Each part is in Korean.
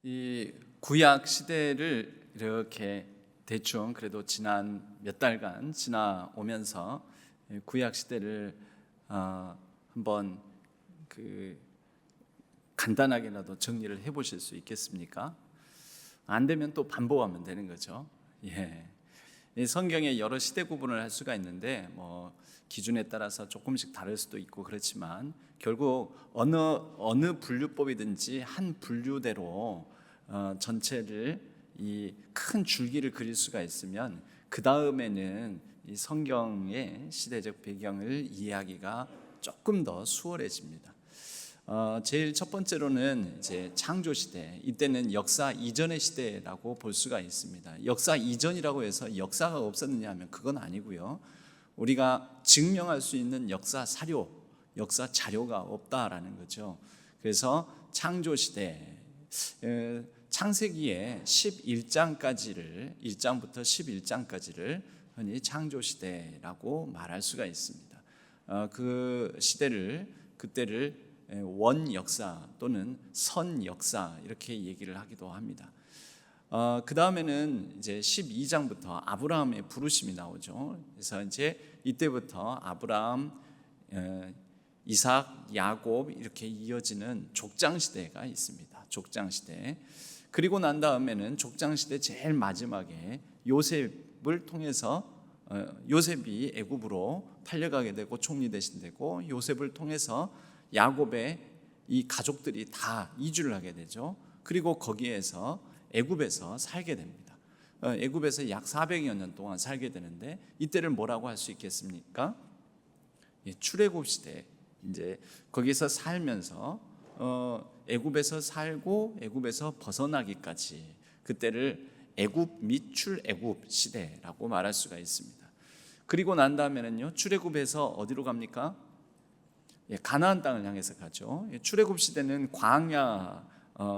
이 구약 시대를 이렇게 대충 그래도 지난 몇 달간 지나오면서 구약 시대를 한번 간단하게라도 정리를 해보실 수 있겠습니까? 안 되면 또 반복하면 되는 거죠. 이 성경에 여러 시대 구분을 할 수가 있는데 기준에 따라서 조금씩 다를 수도 있고 그렇지만 결국 어느 분류법이든지 한 분류대로 전체를 이 큰 줄기를 그릴 수가 있으면 그 다음에는 이 성경의 시대적 배경을 이해하기가 조금 더 수월해집니다. 제일 첫 번째로는 이제 창조 시대, 이때는 역사 이전의 시대라고 볼 수가 있습니다. 역사 이전이라고 해서 역사가 없었느냐 하면 그건 아니고요. 우리가 증명할 수 있는 역사 사료, 역사 자료가 없다라는 거죠. 그래서 창조 시대, 창세기의 11장까지를 1장부터 11장까지를 흔히 창조 시대라고 말할 수가 있습니다. 그 시대를 그때를 원 역사 또는 선 역사 이렇게 얘기를 하기도 합니다. 그 다음에는 이제 12장부터 아브라함의 부르심이 나오죠. 그래서 이제 이때부터 아브라함, 이삭, 야곱 이렇게 이어지는 족장 시대가 있습니다. 족장 시대. 그리고 난 다음에는 족장 시대 제일 마지막에 요셉을 통해서 요셉이 애굽으로 팔려가게 되고 총리 대신되고 요셉을 통해서 야곱의 이 가족들이 다 이주를 하게 되죠. 그리고 거기에서 애굽에서 살게 됩니다. 애굽에서 약 400여 년 동안 살게 되는데 이때를 뭐라고 할 수 있겠습니까? 출애굽 시대. 이제 거기서 살면서 애굽에서 살고 애굽에서 벗어나기까지 그때를 애굽 및 출애굽 시대라고 말할 수가 있습니다. 그리고 난 다음에는요, 출애굽에서 어디로 갑니까? 가나안 땅을 향해서 가죠. 출애굽 시대는 광야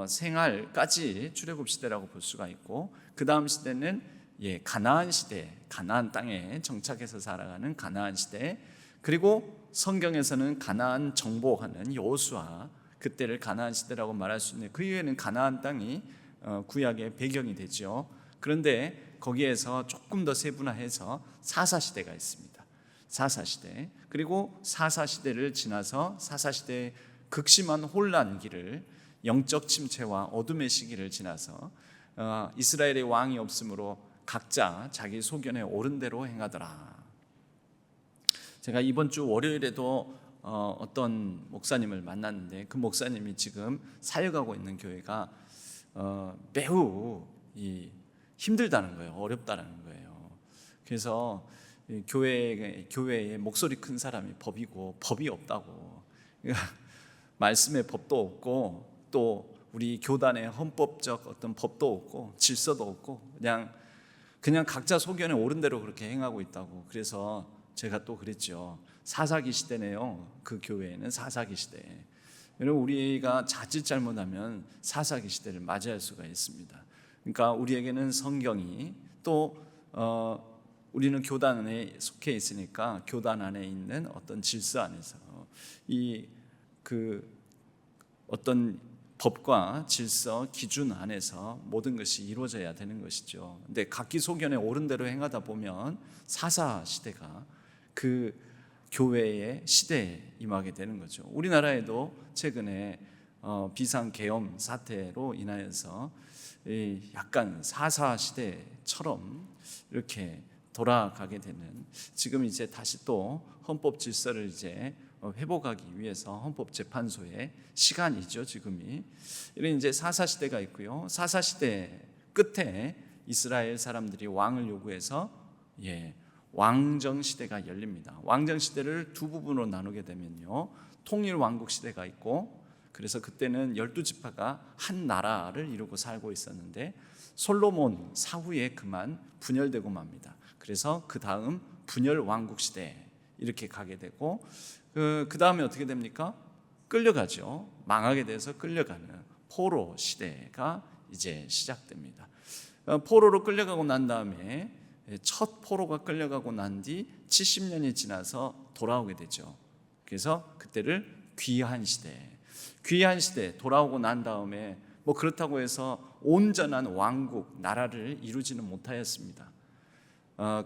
생활까지 출애굽 시대라고 볼 수가 있고, 그 다음 시대는 가나안 시대, 가나안 땅에 정착해서 살아가는 가나안 시대. 그리고 성경에서는 가나안 정복하는 여호수아, 그때를 가나안 시대라고 말할 수 있는데 그 이후에는 가나안 땅이 구약의 배경이 되죠. 그런데 거기에서 조금 더 세분화해서 사사시대가 있습니다. 사사시대. 그리고 사사시대를 지나서 사사시대의 극심한 혼란기를, 영적 침체와 어둠의 시기를 지나서 이스라엘의 왕이 없으므로 각자 자기 소견에 옳은 대로 행하더라. 제가 이번 주 월요일에도 어떤 목사님을 만났는데 그 목사님이 지금 사역하고 있는 교회가 매우 힘들다는 거예요. 어렵다는 거예요. 그래서 교회에 목소리 큰 사람이 법이고 법이 없다고, 말씀의 법도 없고 또 우리 교단의 헌법적 어떤 법도 없고 질서도 없고 그냥 각자 소견에 옳은 대로 그렇게 행하고 있다고. 그래서 제가 또 그랬죠. 사사기 시대네요. 그 교회에는 사사기 시대. 여러분, 우리가 자칫 잘못하면 사사기 시대를 맞이할 수가 있습니다. 그러니까 우리에게는 성경이, 또 우리는 교단 안에 속해 있으니까 교단 안에 있는 어떤 질서 안에서 어떤 법과 질서, 기준 안에서 모든 것이 이루어져야 되는 것이죠. 근데 각기 소견에 옳은 대로 행하다 보면 사사 시대가 그 교회의 시대에 임하게 되는 거죠. 우리나라에도 최근에 비상계엄 사태로 인하여서 약간 사사 시대처럼 이렇게 돌아가게 되는, 지금 이제 다시 또 헌법 질서를 이제 회복하기 위해서 헌법재판소의 시간이죠. 지금이 이런 이제 사사 시대가 있고요. 사사 시대 끝에 이스라엘 사람들이 왕을 요구해서 왕정 시대가 열립니다. 왕정 시대를 두 부분으로 나누게 되면요, 통일 왕국 시대가 있고, 그래서 그때는 12지파가 한 나라를 이루고 살고 있었는데 솔로몬 사후에 그만 분열되고 맙니다. 그래서 그 다음 분열 왕국 시대 이렇게 가게 되고, 그 다음에 어떻게 됩니까? 끌려가죠. 망하게 돼서 끌려가는 포로 시대가 이제 시작됩니다. 포로로 끌려가고 난 다음에 첫 포로가 끌려가고 난 뒤 70년이 지나서 돌아오게 되죠. 그래서 그때를 귀한 시대, 돌아오고 난 다음에 뭐 그렇다고 해서 온전한 왕국, 나라를 이루지는 못하였습니다.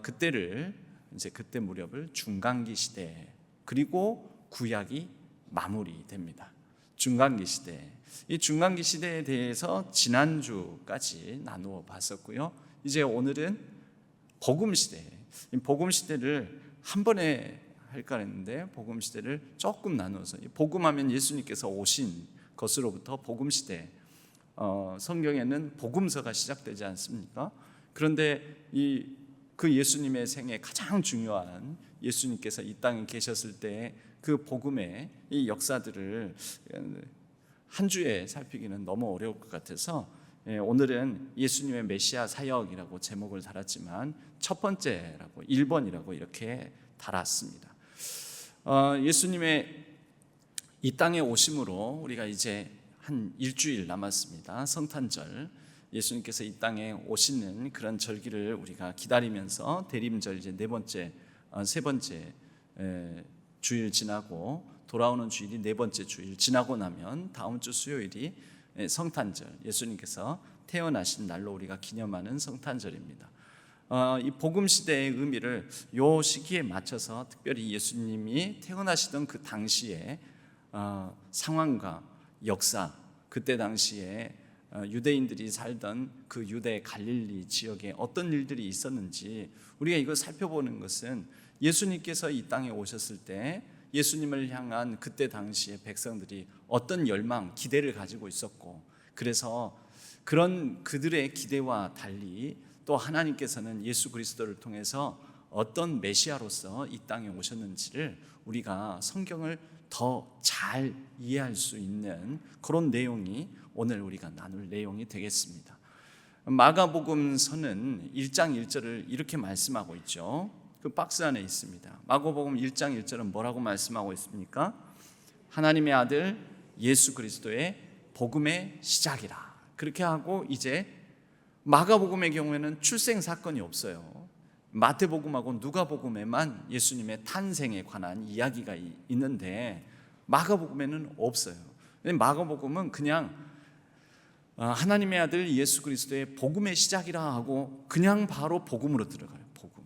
그때 무렵을 중간기 시대, 그리고 구약이 마무리됩니다. 중간기 시대. 이 중간기 시대에 대해서 지난주까지 나누어 봤었고요. 이제 오늘은 복음 시대. 이 복음 시대를 한 번에 할까 했는데 복음 시대를 조금 나누어서, 복음하면 예수님께서 오신 것으로부터 복음 시대, 성경에는 복음서가 시작되지 않습니까? 그런데 그 예수님의 생애 가장 중요한, 예수님께서 이 땅에 계셨을 때 그 복음의 이 역사들을 한 주에 살피기는 너무 어려울 것 같아서 오늘은 예수님의 메시아 사역이라고 제목을 달았지만 첫 번째라고, 1번이라고 이렇게 달았습니다. 예수님의 이 땅에 오심으로 우리가 이제 한 일주일 남았습니다. 성탄절, 예수님께서 이 땅에 오시는 그런 절기를 우리가 기다리면서 대림절, 이제 세 번째 주일 지나고 돌아오는 주일이 네 번째 주일 지나고 나면 다음 주 수요일이 성탄절, 예수님께서 태어나신 날로 우리가 기념하는 성탄절입니다. 이 복음 시대의 의미를 요 시기에 맞춰서 특별히 예수님이 태어나시던 그 당시의 상황과 역사, 그때 당시에 유대인들이 살던 그 유대 갈릴리 지역에 어떤 일들이 있었는지 우리가 이걸 살펴보는 것은, 예수님께서 이 땅에 오셨을 때 예수님을 향한 그때 당시의 백성들이 어떤 열망, 기대를 가지고 있었고, 그래서 그런 그들의 기대와 달리 또 하나님께서는 예수 그리스도를 통해서 어떤 메시아로서 이 땅에 오셨는지를 우리가 성경을 더 잘 이해할 수 있는 그런 내용이 오늘 우리가 나눌 내용이 되겠습니다. 마가복음서는 1장 1절을 이렇게 말씀하고 있죠. 그 박스 안에 있습니다. 마가복음 1장 1절은 뭐라고 말씀하고 있습니까? 하나님의 아들 예수 그리스도의 복음의 시작이라. 그렇게 하고, 이제 마가복음의 경우에는 출생 사건이 없어요. 마태복음하고 누가복음에만 예수님의 탄생에 관한 이야기가 있는데 마가복음에는 없어요. 마가복음은 그냥 하나님의 아들 예수 그리스도의 복음의 시작이라 하고 그냥 바로 복음으로 들어가요. 복음.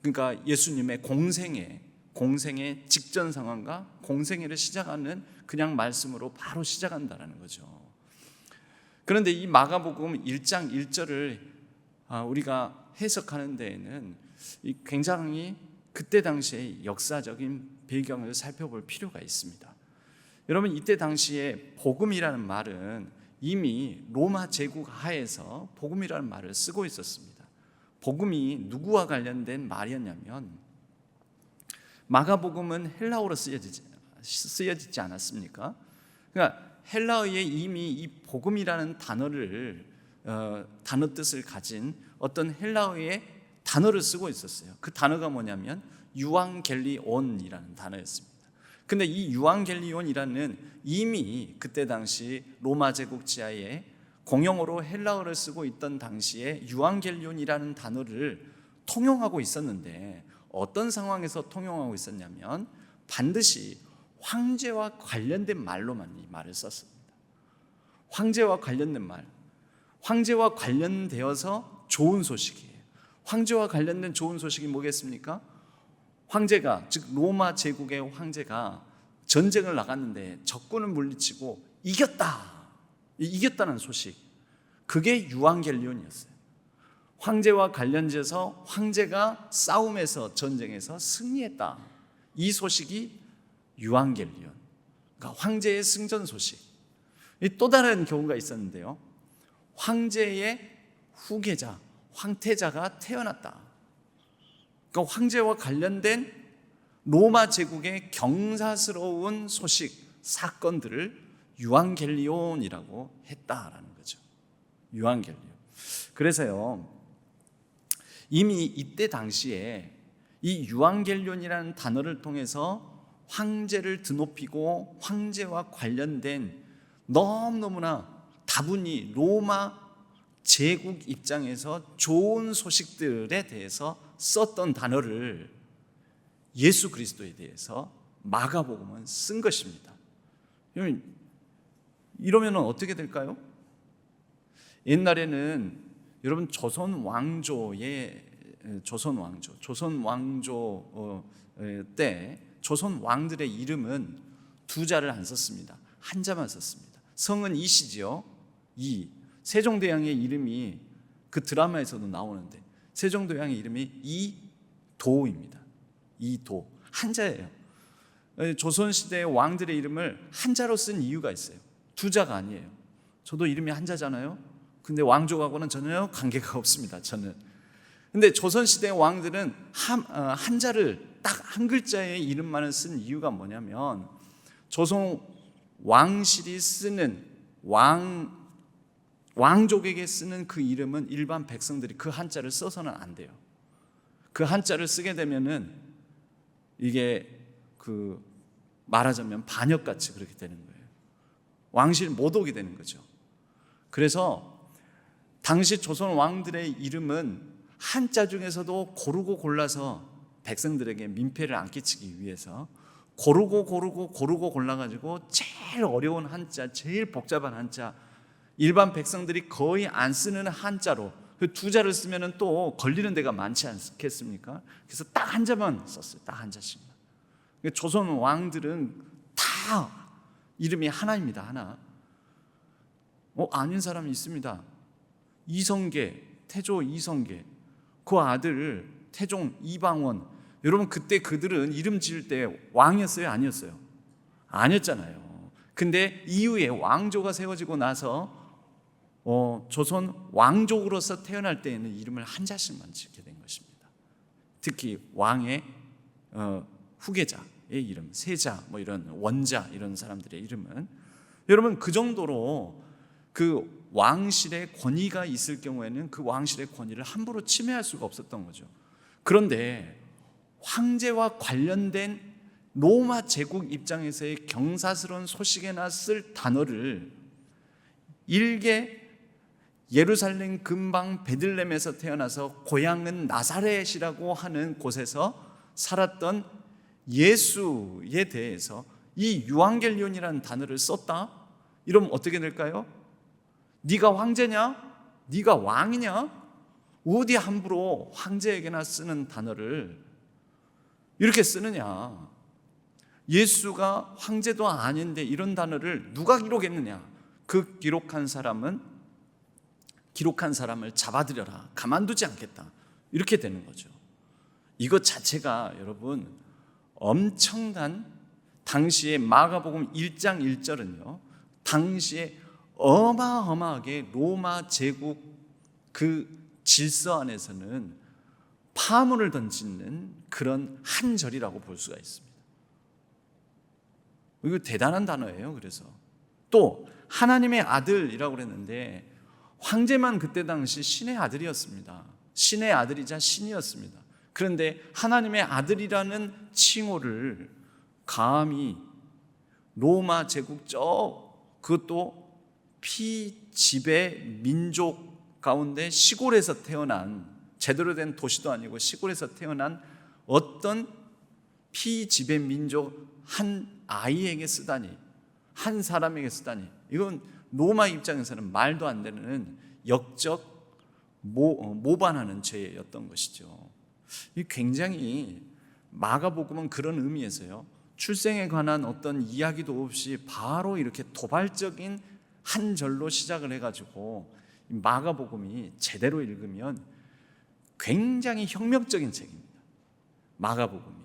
그러니까 예수님의 공생의 직전 상황과 공생애를 시작하는 그냥 말씀으로 바로 시작한다는 거죠. 그런데 이 마가복음 1장 1절을 우리가 해석하는 데에는 굉장히 그때 당시의 역사적인 배경을 살펴볼 필요가 있습니다. 여러분, 이때 당시에 복음이라는 말은 이미 로마 제국 하에서 복음이라는 말을 쓰고 있었습니다. 복음이 누구와 관련된 말이었냐면, 마가복음은 헬라어로 쓰여지지 않았습니까? 그러니까 헬라어에 이미 이 복음이라는 단어 뜻을 가진 어떤 헬라어의 단어를 쓰고 있었어요. 그 단어가 뭐냐면 유앙겔리온이라는 단어였습니다. 근데 이 유앙겔리온이라는, 이미 그때 당시 로마 제국 지하에 공용어로 헬라어를 쓰고 있던 당시에 유앙겔리온이라는 단어를 통용하고 있었는데, 어떤 상황에서 통용하고 있었냐면 반드시 황제와 관련된 말로만 이 말을 썼습니다. 황제와 관련된 말, 황제와 관련되어서 좋은 소식이에요. 황제와 관련된 좋은 소식이 뭐겠습니까? 황제가, 즉 로마 제국의 황제가 전쟁을 나갔는데 적군을 물리치고 이겼다는 소식, 그게 유앙겔리온이었어요. 황제와 관련돼서 황제가 싸움에서, 전쟁에서 승리했다, 이 소식이 유앙겔리온, 그러니까 황제의 승전 소식. 또 다른 경우가 있었는데요, 황제의 후계자, 황태자가 태어났다. 그러니까 황제와 관련된 로마 제국의 경사스러운 소식, 사건들을 유앙겔리온이라고 했다라는 거죠. 유앙겔리온. 그래서요, 이미 이때 당시에 이 유앙겔리온이라는 단어를 통해서 황제를 드높이고 황제와 관련된 너무너무나 다분히 로마 제국 입장에서 좋은 소식들에 대해서 썼던 단어를 예수 그리스도에 대해서 마가복음은 쓴 것입니다. 이러면 어떻게 될까요? 옛날에는 여러분 조선 왕조 때 조선 왕들의 이름은 두 자를 안 썼습니다. 한 자만 썼습니다. 성은 이시지요. 이 세종대왕의 이름이 그 드라마에서도 나오는데 세종대왕의 이름이 이도입니다. 이도 한자예요. 조선시대의 왕들의 이름을 한자로 쓴 이유가 있어요. 두 자가 아니에요. 저도 이름이 한자잖아요. 근데 왕족하고는 전혀 관계가 없습니다. 저는. 근데 조선시대의 왕들은 한자를 딱 한 글자의 이름만을 쓴 이유가 뭐냐면 조선 왕실이 쓰는 왕족에게 쓰는 그 이름은 일반 백성들이 그 한자를 써서는 안 돼요. 그 한자를 쓰게 되면은 이게 말하자면 반역같이 그렇게 되는 거예요. 왕실 못 오게 되는 거죠. 그래서 당시 조선 왕들의 이름은 한자 중에서도 고르고 골라서 백성들에게 민폐를 안 끼치기 위해서 고르고 골라가지고 제일 어려운 한자, 제일 복잡한 한자, 일반 백성들이 거의 안 쓰는 한자로 그 두 자를 쓰면은 또 걸리는 데가 많지 않겠습니까? 그래서 딱 한자만 썼어요. 딱 한자씩만. 조선 왕들은 다 이름이 하나입니다. 하나. 아닌 사람이 있습니다. 이성계, 태조 이성계, 그 아들 태종 이방원. 여러분 그때 그들은 이름 지을 때 왕이었어요? 아니었어요? 아니었잖아요. 근데 이후에 왕조가 세워지고 나서 조선 왕족으로서 태어날 때에는 이름을 한자씩만 짓게 된 것입니다. 특히 왕의 후계자의 이름, 세자, 이런 원자 이런 사람들의 이름은 여러분 그 정도로 그 왕실의 권위가 있을 경우에는 그 왕실의 권위를 함부로 침해할 수가 없었던 거죠. 그런데 황제와 관련된 로마 제국 입장에서의 경사스러운 소식에나 쓸 단어를 일개 예루살렘 근방 베들레헴에서 태어나서 고향은 나사렛이라고 하는 곳에서 살았던 예수에 대해서 이 유앙겔리온이라는 단어를 썼다? 이러면 어떻게 될까요? 네가 황제냐? 네가 왕이냐? 어디 함부로 황제에게나 쓰는 단어를 이렇게 쓰느냐? 예수가 황제도 아닌데 이런 단어를 누가 기록했느냐? 그 기록한 사람을 잡아들여라. 가만두지 않겠다. 이렇게 되는 거죠. 이것 자체가 여러분 엄청난 당시에 마가복음 1장 1절은요. 당시에 어마어마하게 로마 제국 그 질서 안에서는 파문을 던지는 그런 한 절이라고 볼 수가 있습니다. 이거 대단한 단어예요. 그래서 또 하나님의 아들이라고 그랬는데 황제만 그때 당시 신의 아들이었습니다. 신의 아들이자 신이었습니다. 그런데 하나님의 아들이라는 칭호를 감히 로마 제국 그것도 피지배 민족 가운데 시골에서 태어난 제대로 된 도시도 아니고 시골에서 태어난 어떤 피지배 민족 한 아이에게 쓰다니, 한 사람에게 쓰다니, 이건 로마 입장에서는 말도 안 되는 역적 모반하는 죄였던 것이죠. 굉장히 마가복음은 그런 의미에서요, 출생에 관한 어떤 이야기도 없이 바로 이렇게 도발적인 한 절로 시작을 해가지고 마가복음이 제대로 읽으면 굉장히 혁명적인 책입니다. 마가복음이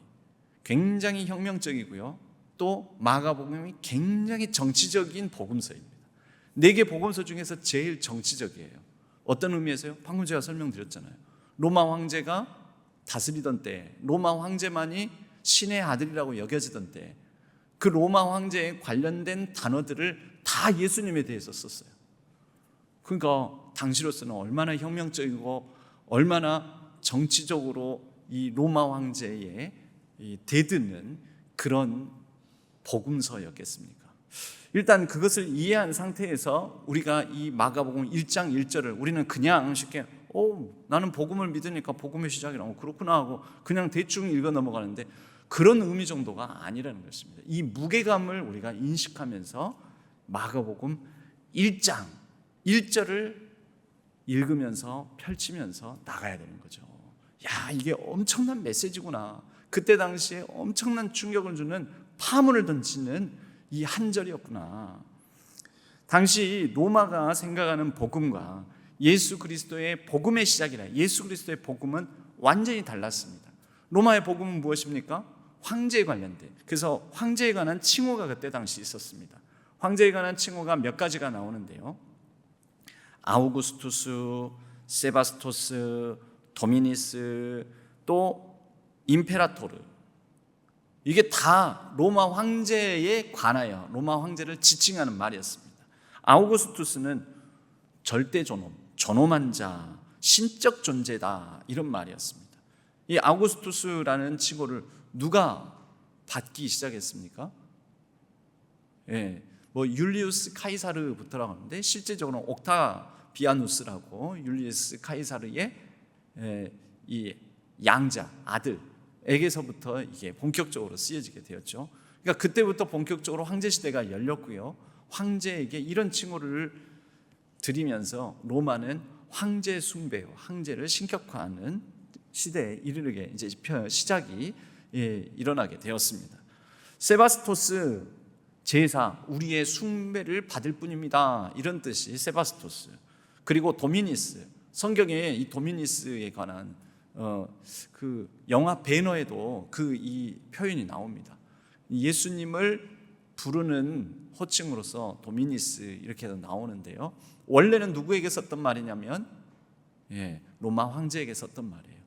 굉장히 혁명적이고요, 또 마가복음이 굉장히 정치적인 복음서입니다. 4개 복음서 중에서 제일 정치적이에요. 어떤 의미에서요? 방금 제가 설명드렸잖아요. 로마 황제가 다스리던 때, 로마 황제만이 신의 아들이라고 여겨지던 때, 그 로마 황제에 관련된 단어들을 다 예수님에 대해서 썼어요. 그러니까 당시로서는 얼마나 혁명적이고 얼마나 정치적으로 이 로마 황제에 대드는 그런 복음서였겠습니까? 일단 그것을 이해한 상태에서 우리가 이 마가복음 1장 1절을 우리는 그냥 쉽게 나는 복음을 믿으니까 복음의 시작이라고 그렇구나 하고 그냥 대충 읽어 넘어가는데 그런 의미 정도가 아니라는 것입니다. 이 무게감을 우리가 인식하면서 마가복음 1장 1절을 읽으면서 펼치면서 나가야 되는 거죠. 야, 이게 엄청난 메시지구나. 그때 당시에 엄청난 충격을 주는 파문을 던지는 이 한 절이었구나. 당시 로마가 생각하는 복음과 예수 그리스도의 복음의 시작이라, 예수 그리스도의 복음은 완전히 달랐습니다. 로마의 복음은 무엇입니까? 황제에 관련된, 그래서 황제에 관한 칭호가 그때 당시 있었습니다. 황제에 관한 칭호가 몇 가지가 나오는데요, 아우구스투스, 세바스토스, 도미니스, 또 임페라토르, 이게 다 로마 황제에 관하여 로마 황제를 지칭하는 말이었습니다. 아우구스투스는 절대 존엄, 존엄한 자, 신적 존재다, 이런 말이었습니다. 이 아우구스투스라는 칭호를 누가 받기 시작했습니까? 율리우스 카이사르부터라고 하는데, 실제적으로는 옥타비아누스라고 율리우스 카이사르의 이 양자 아들에게서부터 이게 본격적으로 쓰여지게 되었죠. 그러니까 그때부터 본격적으로 황제 시대가 열렸고요. 황제에게 이런 칭호를 드리면서 로마는 황제 숭배, 황제를 신격화하는 시대에 이르게 이제 시작이 일어나게 되었습니다. 세바스토스 제사, 우리의 숭배를 받을 뿐입니다, 이런 뜻이 세바스토스. 그리고 도미니스, 성경에 이 도미니스에 관한 그 영화 배너에도 이 표현이 나옵니다. 예수님을 부르는 호칭으로서 도미니스 이렇게도 나오는데요, 원래는 누구에게 썼던 말이냐면 로마 황제에게 썼던 말이에요.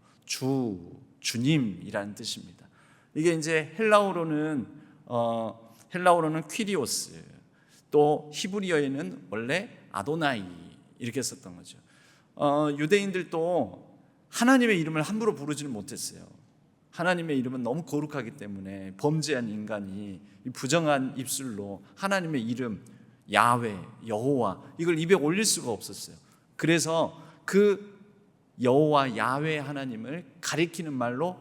주님이라는 뜻입니다. 이게 이제 헬라어로는 퀴리오스, 또 히브리어에는 원래 아도나이 이렇게 썼던 거죠. 유대인들도 하나님의 이름을 함부로 부르지는 못했어요. 하나님의 이름은 너무 거룩하기 때문에 범죄한 인간이 부정한 입술로 하나님의 이름 야훼, 여호와 이걸 입에 올릴 수가 없었어요. 그래서 그 여호와 야훼 하나님을 가리키는 말로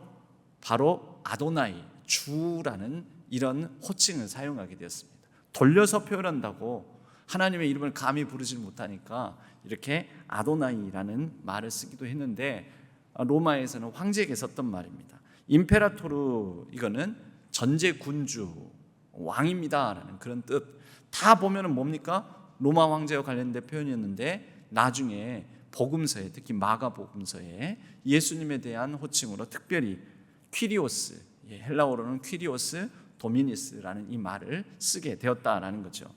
바로 아도나이, 주라는 이런 호칭을 사용하게 되었습니다. 돌려서 표현한다고 하나님의 이름을 감히 부르지 못하니까 이렇게 아도나이라는 말을 쓰기도 했는데, 로마에서는 황제에게 썼던 말입니다. 임페라토르, 이거는 전제 군주, 왕입니다라는 그런 뜻. 다 보면은 뭡니까? 로마 황제와 관련된 표현이었는데, 나중에 복음서에, 특히 마가복음서에 예수님에 대한 호칭으로 특별히 퀴리오스, 헬라어로는 퀴리오스 도미니스라는 이 말을 쓰게 되었다라는 거죠.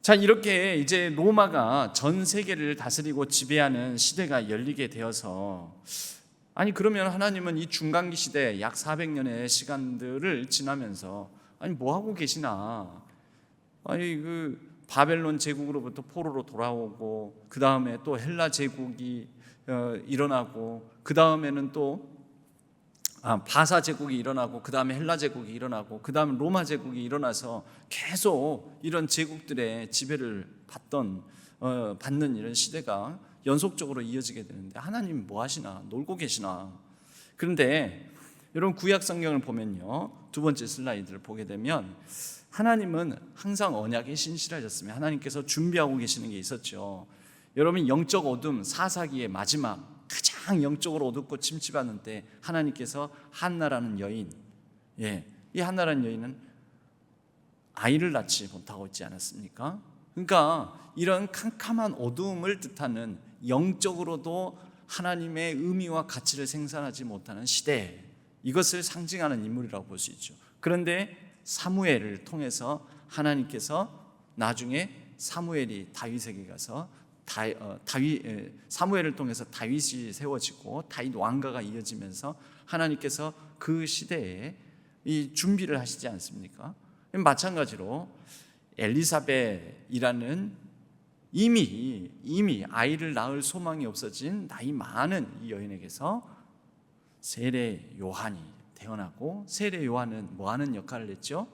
자, 이렇게 이제 로마가 전 세계를 다스리고 지배하는 시대가 열리게 되어서, 아니 그러면 하나님은 이 중간기 시대 약 400년의 시간들을 지나면서 뭐 하고 계시나? 그 바벨론 제국으로부터 포로로 돌아오고, 그 다음에 또 헬라 제국이 일어나고, 그 다음에는 또 바사 제국이 일어나고, 그 다음에 헬라 제국이 일어나고, 그 다음에 로마 제국이 일어나서 계속 이런 제국들의 지배를 받는 이런 시대가 연속적으로 이어지게 되는데, 하나님 뭐 하시나? 놀고 계시나? 그런데 여러분, 구약 성경을 보면요, 두 번째 슬라이드를 보게 되면 하나님은 항상 언약에 신실하셨으며 하나님께서 준비하고 계시는 게 있었죠. 여러분, 영적 어둠, 사사기의 마지막 가장 영적으로 어둡고 침침하는 때 하나님께서 한나라는 여인, 이 한나라는 여인은 아이를 낳지 못하고 있지 않았습니까? 그러니까 이런 캄캄한 어두움을 뜻하는, 영적으로도 하나님의 의미와 가치를 생산하지 못하는 시대, 이것을 상징하는 인물이라고 볼 수 있죠. 그런데 사무엘을 통해서 하나님께서 나중에 사무엘이 다윗에게 가서 사무엘을 통해서 다윗이 세워지고 다윗 왕가가 이어지면서 하나님께서 그 시대에 이 준비를 하시지 않습니까? 마찬가지로 엘리사벳이라는 이미 아이를 낳을 소망이 없어진 나이 많은 이 여인에게서 세례 요한이 태어나고, 세례 요한은 뭐 하는 역할을 했죠?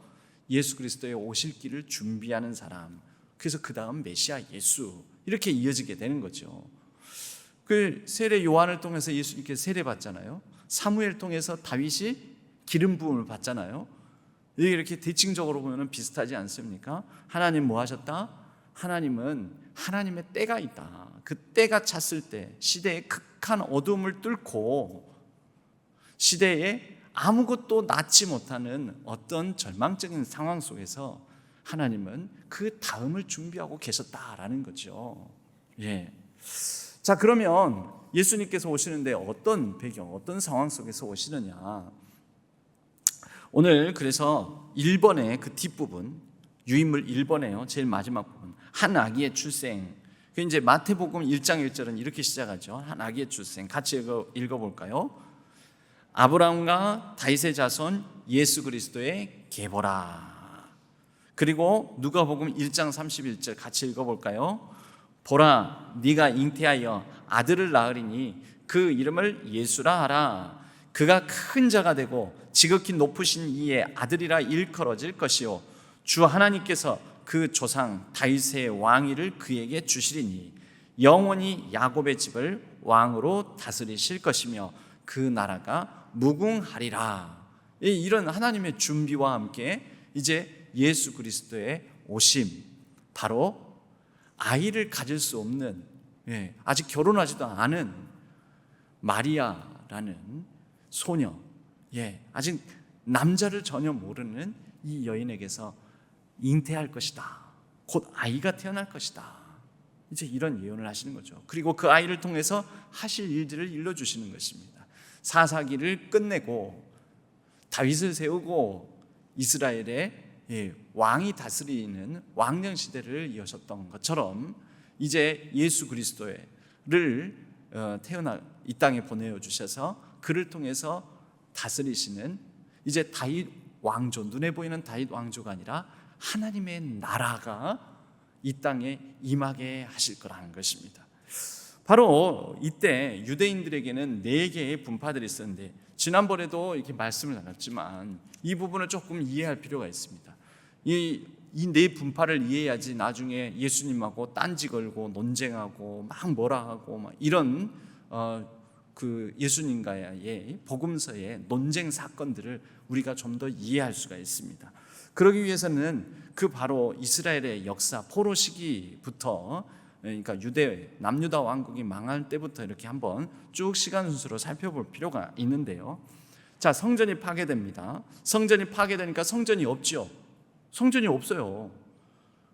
예수 그리스도의 오실 길을 준비하는 사람. 그래서 그 다음 메시아 예수, 이렇게 이어지게 되는 거죠. 그 세례 요한을 통해서 예수님께 세례 받잖아요. 사무엘 통해서 다윗이 기름 부음을 받잖아요. 이렇게 대칭적으로 보면 비슷하지 않습니까? 하나님 뭐 하셨다? 하나님은 하나님의 때가 있다. 그 때가 찼을 때 시대의 극한 어둠을 뚫고 시대에 아무것도 낳지 못하는 어떤 절망적인 상황 속에서 하나님은 그 다음을 준비하고 계셨다라는 거죠. 예. 자, 그러면 예수님께서 오시는데 어떤 배경, 어떤 상황 속에서 오시느냐? 오늘 그래서 1번의 그 뒷부분, 유인물 1번에요. 제일 마지막 부분. 한 아기의 출생. 그 이제 마태복음 1장 1절은 이렇게 시작하죠. 한 아기의 출생. 같이 읽어볼까요? 아브라함과 다윗의 자손 예수 그리스도의 계보라. 그리고 누가복음 1장 31절 같이 읽어볼까요? 보라, 네가 잉태하여 아들을 낳으리니 그 이름을 예수라 하라. 그가 큰 자가 되고 지극히 높으신 이의 아들이라 일컬어질 것이요 주 하나님께서 그 조상 다윗의 왕위를 그에게 주시리니 영원히 야곱의 집을 왕으로 다스리실 것이며 그 나라가 무궁하리라. 이런 하나님의 준비와 함께 이제 예수 그리스도의 오심, 바로 아이를 가질 수 없는, 아직 결혼하지도 않은 마리아라는 소녀, 아직 남자를 전혀 모르는 이 여인에게서 잉태할 것이다. 곧 아이가 태어날 것이다. 이제 이런 예언을 하시는 거죠. 그리고 그 아이를 통해서 하실 일들을 일러주시는 것입니다. 사사기를 끝내고 다윗을 세우고 이스라엘의 왕이 다스리는 왕정 시대를 이어졌던 것처럼 이제 예수 그리스도를 태어나 이 땅에 보내어 주셔서 그를 통해서 다스리시는 이제 다윗 왕조, 눈에 보이는 다윗 왕조가 아니라 하나님의 나라가 이 땅에 임하게 하실 거라는 것입니다. 바로 이때 유대인들에게는 4개의 분파들이 있었는데 지난번에도 이렇게 말씀을 나눴지만 이 부분을 조금 이해할 필요가 있습니다. 이 4 분파를 이해해야지 나중에 예수님하고 딴지 걸고 논쟁하고 막 뭐라 하고 막 이런 그 예수님과의 복음서의 논쟁 사건들을 우리가 좀 더 이해할 수가 있습니다. 그러기 위해서는 그 바로 이스라엘의 역사 포로 시기부터, 그러니까 남유다 왕국이 망할 때부터 이렇게 한번 쭉 시간 순서로 살펴볼 필요가 있는데요. 자, 성전이 파괴됩니다. 성전이 파괴되니까 성전이 없죠. 성전이 없어요.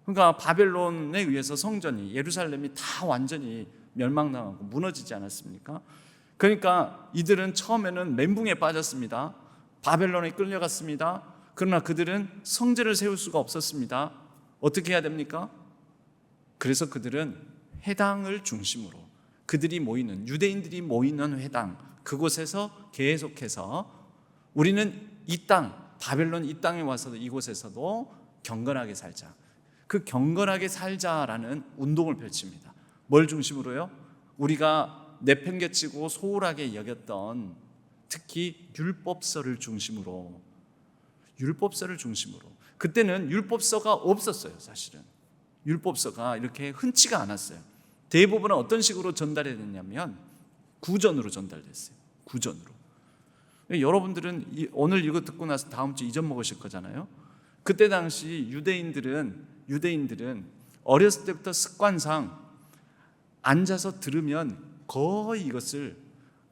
그러니까 바벨론에 의해서 성전이, 예루살렘이 다 완전히 멸망당하고 무너지지 않았습니까? 그러니까 이들은 처음에는 멘붕에 빠졌습니다. 바벨론에 끌려갔습니다. 그러나 그들은 성전을 세울 수가 없었습니다. 어떻게 해야 됩니까? 그래서 그들은 회당을 중심으로, 그들이 모이는, 유대인들이 모이는 회당, 그곳에서 계속해서 우리는 이 땅, 바벨론 이 땅에 와서도 이곳에서도 경건하게 살자, 그 경건하게 살자라는 운동을 펼칩니다. 뭘 중심으로요? 우리가 내팽개치고 소홀하게 여겼던 특히 율법서를 중심으로, 그때는 율법서가 없었어요. 사실은 율법서가 이렇게 흔치가 않았어요. 대부분은 어떤 식으로 전달이 됐냐면 구전으로 전달됐어요. 구전으로. 여러분들은 오늘 이거 듣고 나서 다음 주 잊어먹으실 거잖아요. 그때 당시 유대인들은 어렸을 때부터 습관상 앉아서 들으면 거의 이것을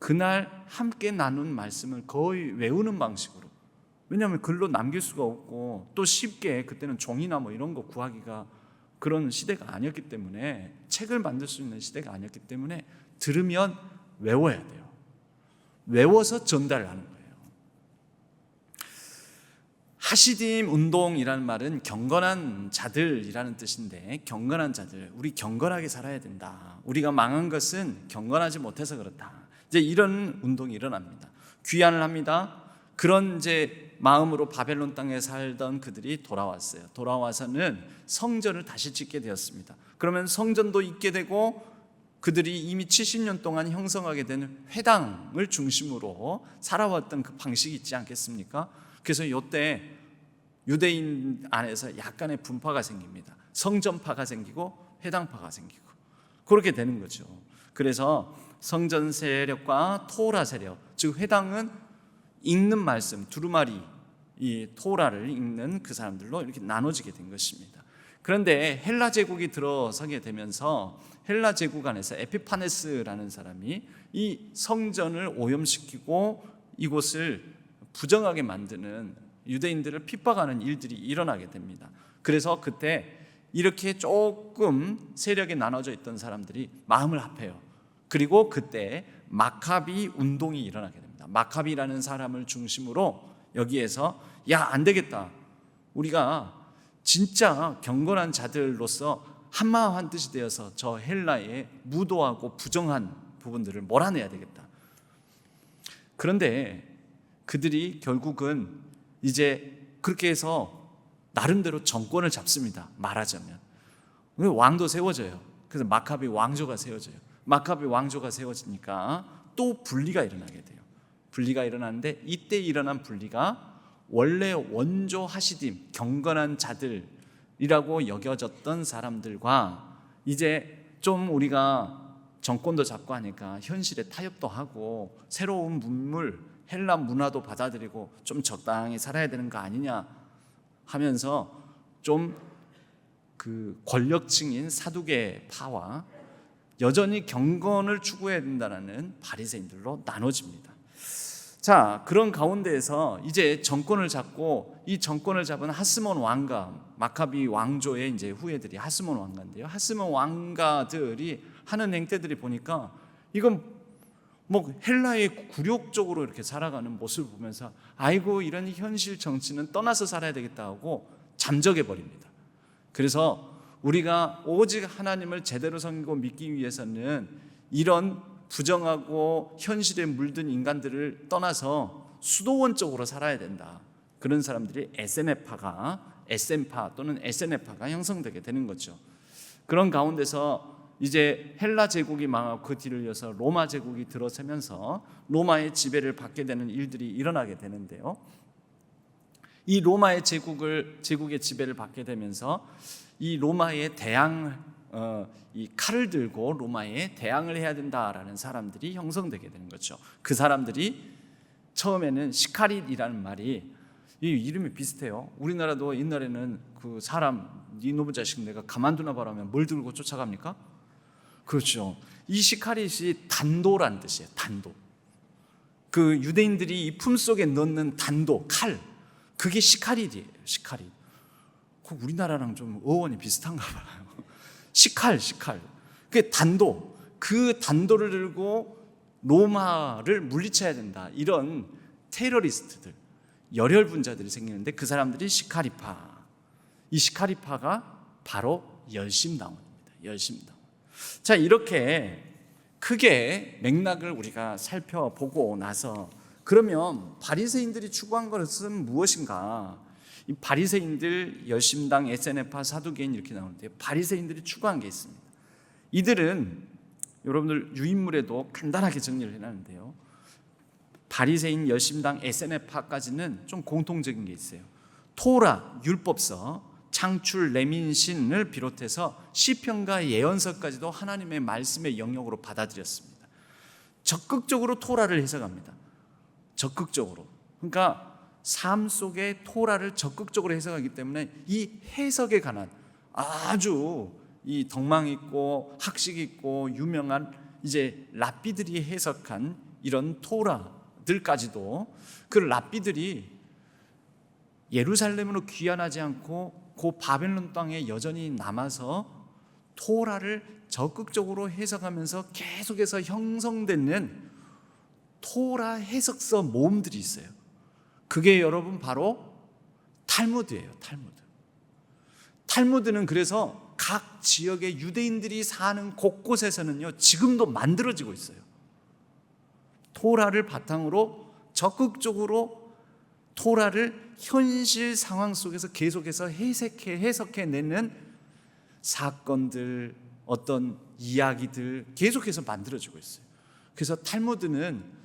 그날 함께 나눈 말씀을 거의 외우는 방식으로, 왜냐하면 글로 남길 수가 없고 또 쉽게 그때는 종이나 뭐 이런 거 구하기가 그런 시대가 아니었기 때문에, 책을 만들 수 있는 시대가 아니었기 때문에 들으면 외워야 돼요. 외워서 전달을 하는 거예요. 하시딤 운동이라는 말은 경건한 자들이라는 뜻인데, 경건한 자들, 우리 경건하게 살아야 된다. 우리가 망한 것은 경건하지 못해서 그렇다. 이제 이런 운동이 일어납니다. 귀환을 합니다. 그런 이제 마음으로 바벨론 땅에 살던 그들이 돌아왔어요. 돌아와서는 성전을 다시 짓게 되었습니다. 그러면 성전도 있게 되고 그들이 이미 70년 동안 형성하게 된 회당을 중심으로 살아왔던 그 방식이 있지 않겠습니까? 그래서 이때 유대인 안에서 약간의 분파가 생깁니다. 성전파가 생기고 회당파가 생기고 그렇게 되는 거죠. 그래서 성전 세력과 토라 세력, 즉 회당은 읽는 말씀, 두루마리, 이 토라를 읽는 그 사람들로 이렇게 나눠지게 된 것입니다. 그런데 헬라 제국이 들어서게 되면서 헬라 제국 안에서 에피파네스라는 사람이 이 성전을 오염시키고 이곳을 부정하게 만드는 유대인들을 핍박하는 일들이 일어나게 됩니다. 그래서 그때 이렇게 조금 세력이 나눠져 있던 사람들이 마음을 합해요. 그리고 그때 마카비 운동이 일어나게 됩니다. 마카비라는 사람을 중심으로 여기에서 야, 안 되겠다. 우리가 진짜 경건한 자들로서 한마음 한뜻이 되어서 저 헬라의 무도하고 부정한 부분들을 몰아내야 되겠다. 그런데 그들이 결국은 이제 그렇게 해서 나름대로 정권을 잡습니다. 말하자면 왕도 세워져요. 그래서 마카비 왕조가 세워져요. 마카비 왕조가 세워지니까 또 분리가 일어나게 돼요. 분리가 일어나는데 이때 일어난 분리가 원래 원조 하시딤 경건한 자들이라고 여겨졌던 사람들과 이제 좀 우리가 정권도 잡고 하니까 현실에 타협도 하고 새로운 문물 헬라 문화도 받아들이고 좀 적당히 살아야 되는 거 아니냐 하면서 좀 그 권력층인 사두개파와 여전히 경건을 추구해야 된다는 바리새인들로 나눠집니다. 자, 그런 가운데에서 이제 정권을 잡고 이 정권을 잡은 하스몬 왕가, 마카비 왕조의 이제 후예들이 하스몬 왕가인데요. 하스몬 왕가들이 하는 행태들이 보니까 이건 뭐 헬라의 굴욕적으로 이렇게 살아가는 모습을 보면서 아이고 이런 현실 정치는 떠나서 살아야 되겠다 하고 잠적해 버립니다. 그래서 우리가 오직 하나님을 제대로 섬기고 믿기 위해서는 이런 부정하고 현실에 물든 인간들을 떠나서 수도원적으로 살아야 된다. 그런 사람들이 SNF파 또는 SNF파가 형성되게 되는 거죠. 그런 가운데서 이제 헬라 제국이 망하고 그 뒤를 이어서 로마 제국이 들어서면서 로마의 지배를 받게 되는 일들이 일어나게 되는데요. 이 로마의 제국의 지배를 받게 되면서 이 로마의 이 칼을 들고 로마에 대항을 해야 된다라는 사람들이 형성되게 되는 거죠. 그 사람들이 처음에는 시카릿이라는 말이 이 이름이 비슷해요. 우리나라도 옛날에는 그 사람 이놈의 자식 내가 가만두나 봐라면 뭘 들고 쫓아갑니까? 그렇죠. 이 시카릿이 단도란 뜻이에요. 단도. 그 유대인들이 이 품속에 넣는 단도, 칼, 그게 시카릿이에요. 시카릿. 우리나라랑 좀 어원이 비슷한가 봐요. 시칼. 그 단도, 그 단도를 들고 로마를 물리쳐야 된다. 이런 테러리스트들, 열혈분자들이 생기는데 그 사람들이 시카리파. 이 시카리파가 바로 열심당원입니다. 열심당원. 자, 이렇게 크게 맥락을 우리가 살펴보고 나서 그러면 바리새인들이 추구한 것은 무엇인가? 이 바리새인들, 열심당, SNF파, 사두개인 이렇게 나오는데 바리새인들이 추구한 게 있습니다. 이들은 여러분들 유인물에도 간단하게 정리를 해놨는데요. 바리새인, 열심당, SNF파까지는 좀 공통적인 게 있어요. 토라, 율법서, 창출, 레민신을 비롯해서 시편과 예언서까지도 하나님의 말씀의 영역으로 받아들였습니다. 적극적으로 토라를 해석합니다. 적극적으로. 그러니까 삶 속에 토라를 적극적으로 해석하기 때문에 이 해석에 관한 아주 이 덕망 있고 학식 있고 유명한 이제 랍비들이 해석한 이런 토라들까지도 그 랍비들이 예루살렘으로 귀환하지 않고 그 바벨론 땅에 여전히 남아서 토라를 적극적으로 해석하면서 계속해서 형성되는 토라 해석서 모음들이 있어요. 그게 여러분 바로 탈무드예요. 탈무드는 그래서 각 지역의 유대인들이 사는 곳곳에서는요 지금도 만들어지고 있어요. 토라를 바탕으로 적극적으로 토라를 현실 상황 속에서 계속해서 해석해내는 사건들, 어떤 이야기들 계속해서 만들어지고 있어요. 그래서 탈무드는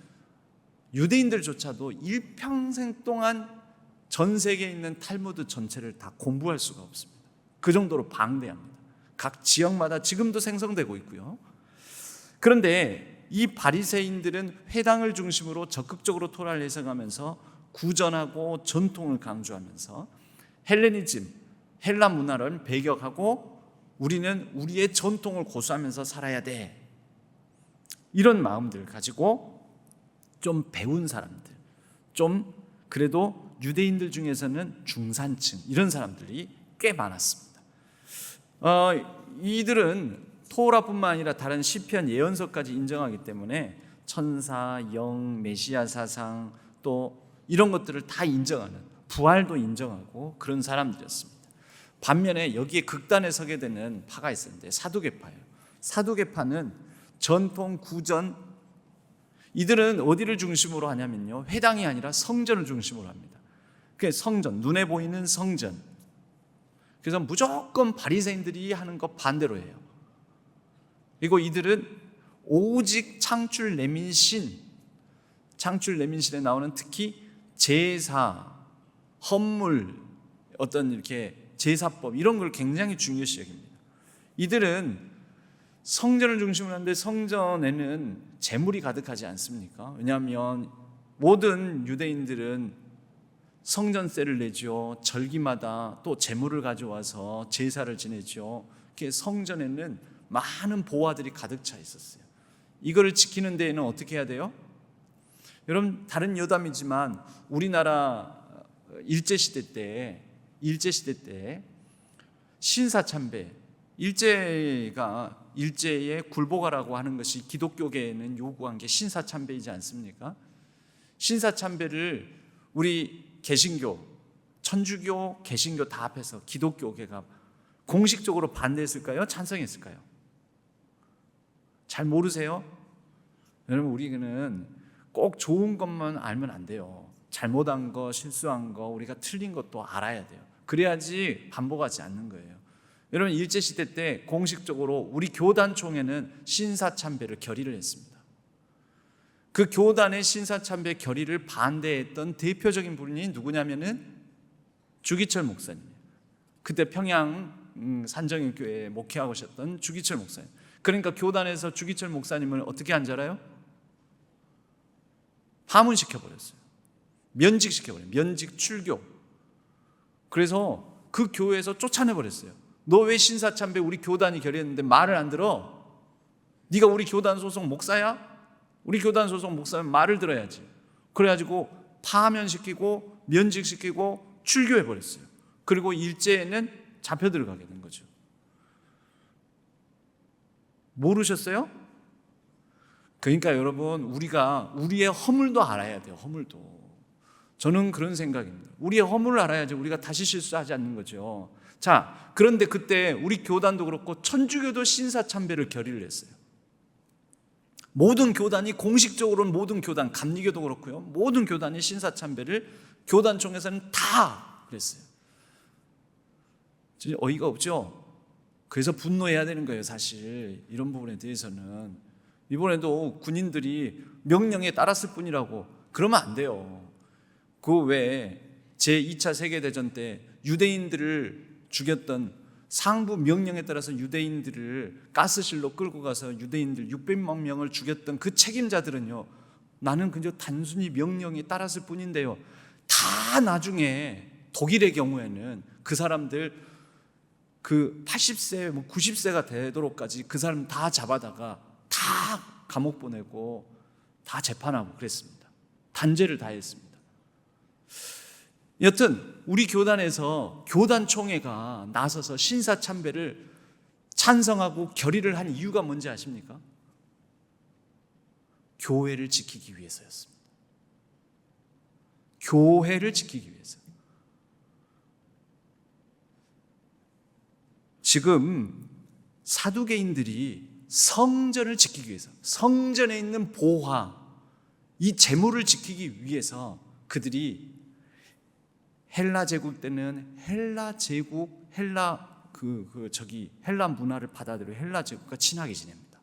유대인들조차도 일평생 동안 전 세계에 있는 탈무드 전체를 다 공부할 수가 없습니다. 그 정도로 방대합니다. 각 지역마다 지금도 생성되고 있고요. 그런데 이 바리새인들은 회당을 중심으로 적극적으로 토라를 해석하면서 구전하고 전통을 강조하면서 헬레니즘, 헬라 문화를 배격하고 우리는 우리의 전통을 고수하면서 살아야 돼. 이런 마음들을 가지고 좀 배운 사람들, 좀 그래도 유대인들 중에서는 중산층 이런 사람들이 꽤 많았습니다. 이들은 토라뿐만 아니라 다른 시편 예언서까지 인정하기 때문에 천사, 영, 메시아 사상 또 이런 것들을 다 인정하는, 부활도 인정하고 그런 사람들이었습니다. 반면에 여기에 극단에 서게 되는 파가 있었는데 사두개파예요. 사두개파는 전통 구전, 이들은 어디를 중심으로 하냐면요, 회당이 아니라 성전을 중심으로 합니다. 그 성전, 눈에 보이는 성전. 그래서 무조건 바리새인들이 하는 것 반대로 해요. 그리고 이들은 오직 창출 내민신, 창출 내민신에 나오는 특히 제사, 헌물, 어떤 이렇게 제사법 이런 걸 굉장히 중요시 여깁니다. 이들은 성전을 중심으로 하는데 성전에는 재물이 가득하지 않습니까? 왜냐하면 모든 유대인들은 성전세를 내죠. 절기마다 또 재물을 가져와서 제사를 지내죠. 성전에는 많은 보화들이 가득 차 있었어요. 이거를 지키는 데에는 어떻게 해야 돼요? 여러분, 다른 여담이지만 우리나라 일제시대 때 신사참배, 일제의 굴복하라고 하는 것이 기독교계에는 요구한 게 신사참배이지 않습니까? 신사참배를 우리 개신교, 천주교, 개신교 다 합해서 기독교계가 공식적으로 반대했을까요? 찬성했을까요? 잘 모르세요? 여러분, 우리는 꼭 좋은 것만 알면 안 돼요. 잘못한 거, 실수한 거, 우리가 틀린 것도 알아야 돼요. 그래야지 반복하지 않는 거예요. 여러분, 일제시대 때 공식적으로 우리 교단총회는 신사참배를 결의를 했습니다. 그 교단의 신사참배 결의를 반대했던 대표적인 분이 누구냐면은 주기철 목사님이에요. 그때 평양 산정인교회에 목회하고 오셨던 주기철 목사님. 그러니까 교단에서 주기철 목사님을 어떻게 한 줄 알아요? 파문시켜버렸어요. 면직시켜버려요. 면직 출교. 그래서 그 교회에서 쫓아내버렸어요. 너 왜 신사참배 우리 교단이 결의했는데 말을 안 들어? 네가 우리 교단 소속 목사야? 우리 교단 소속 목사면 말을 들어야지. 그래가지고 파면시키고 면직시키고 출교해버렸어요. 그리고 일제에는 잡혀 들어가게 된 거죠. 모르셨어요? 그러니까 여러분, 우리가 우리의 허물도 알아야 돼요. 허물도. 저는 그런 생각입니다. 우리의 허물을 알아야지 우리가 다시 실수하지 않는 거죠. 자, 그런데 그때 우리 교단도 그렇고 천주교도 신사참배를 결의를 했어요. 모든 교단이 공식적으로는 모든 교단, 감리교도 그렇고요, 모든 교단이 신사참배를 교단총회에서는 다 그랬어요. 어이가 없죠? 그래서 분노해야 되는 거예요. 사실 이런 부분에 대해서는 이번에도 군인들이 명령에 따랐을 뿐이라고 그러면 안 돼요. 그 외에 제2차 세계대전 때 유대인들을 죽였던 상부 명령에 따라서 유대인들을 가스실로 끌고 가서 유대인들 600만 명을 죽였던 그 책임자들은요, 나는 그저 단순히 명령에 따랐을 뿐인데요, 다 나중에 독일의 경우에는 그 사람들 그 80세, 90세가 되도록까지 그 사람 다 잡아다가 다 감옥 보내고 다 재판하고 그랬습니다. 단죄를 다 했습니다. 여튼 우리 교단에서 교단총회가 나서서 신사참배를 찬성하고 결의를 한 이유가 뭔지 아십니까? 교회를 지키기 위해서였습니다. 교회를 지키기 위해서. 지금 사두개인들이 성전을 지키기 위해서, 성전에 있는 보화, 이 재물을 지키기 위해서 그들이 헬라 제국 때는 헬라 제국, 헬라 헬라 문화를 받아들여 헬라 제국과 친하게 지냅니다.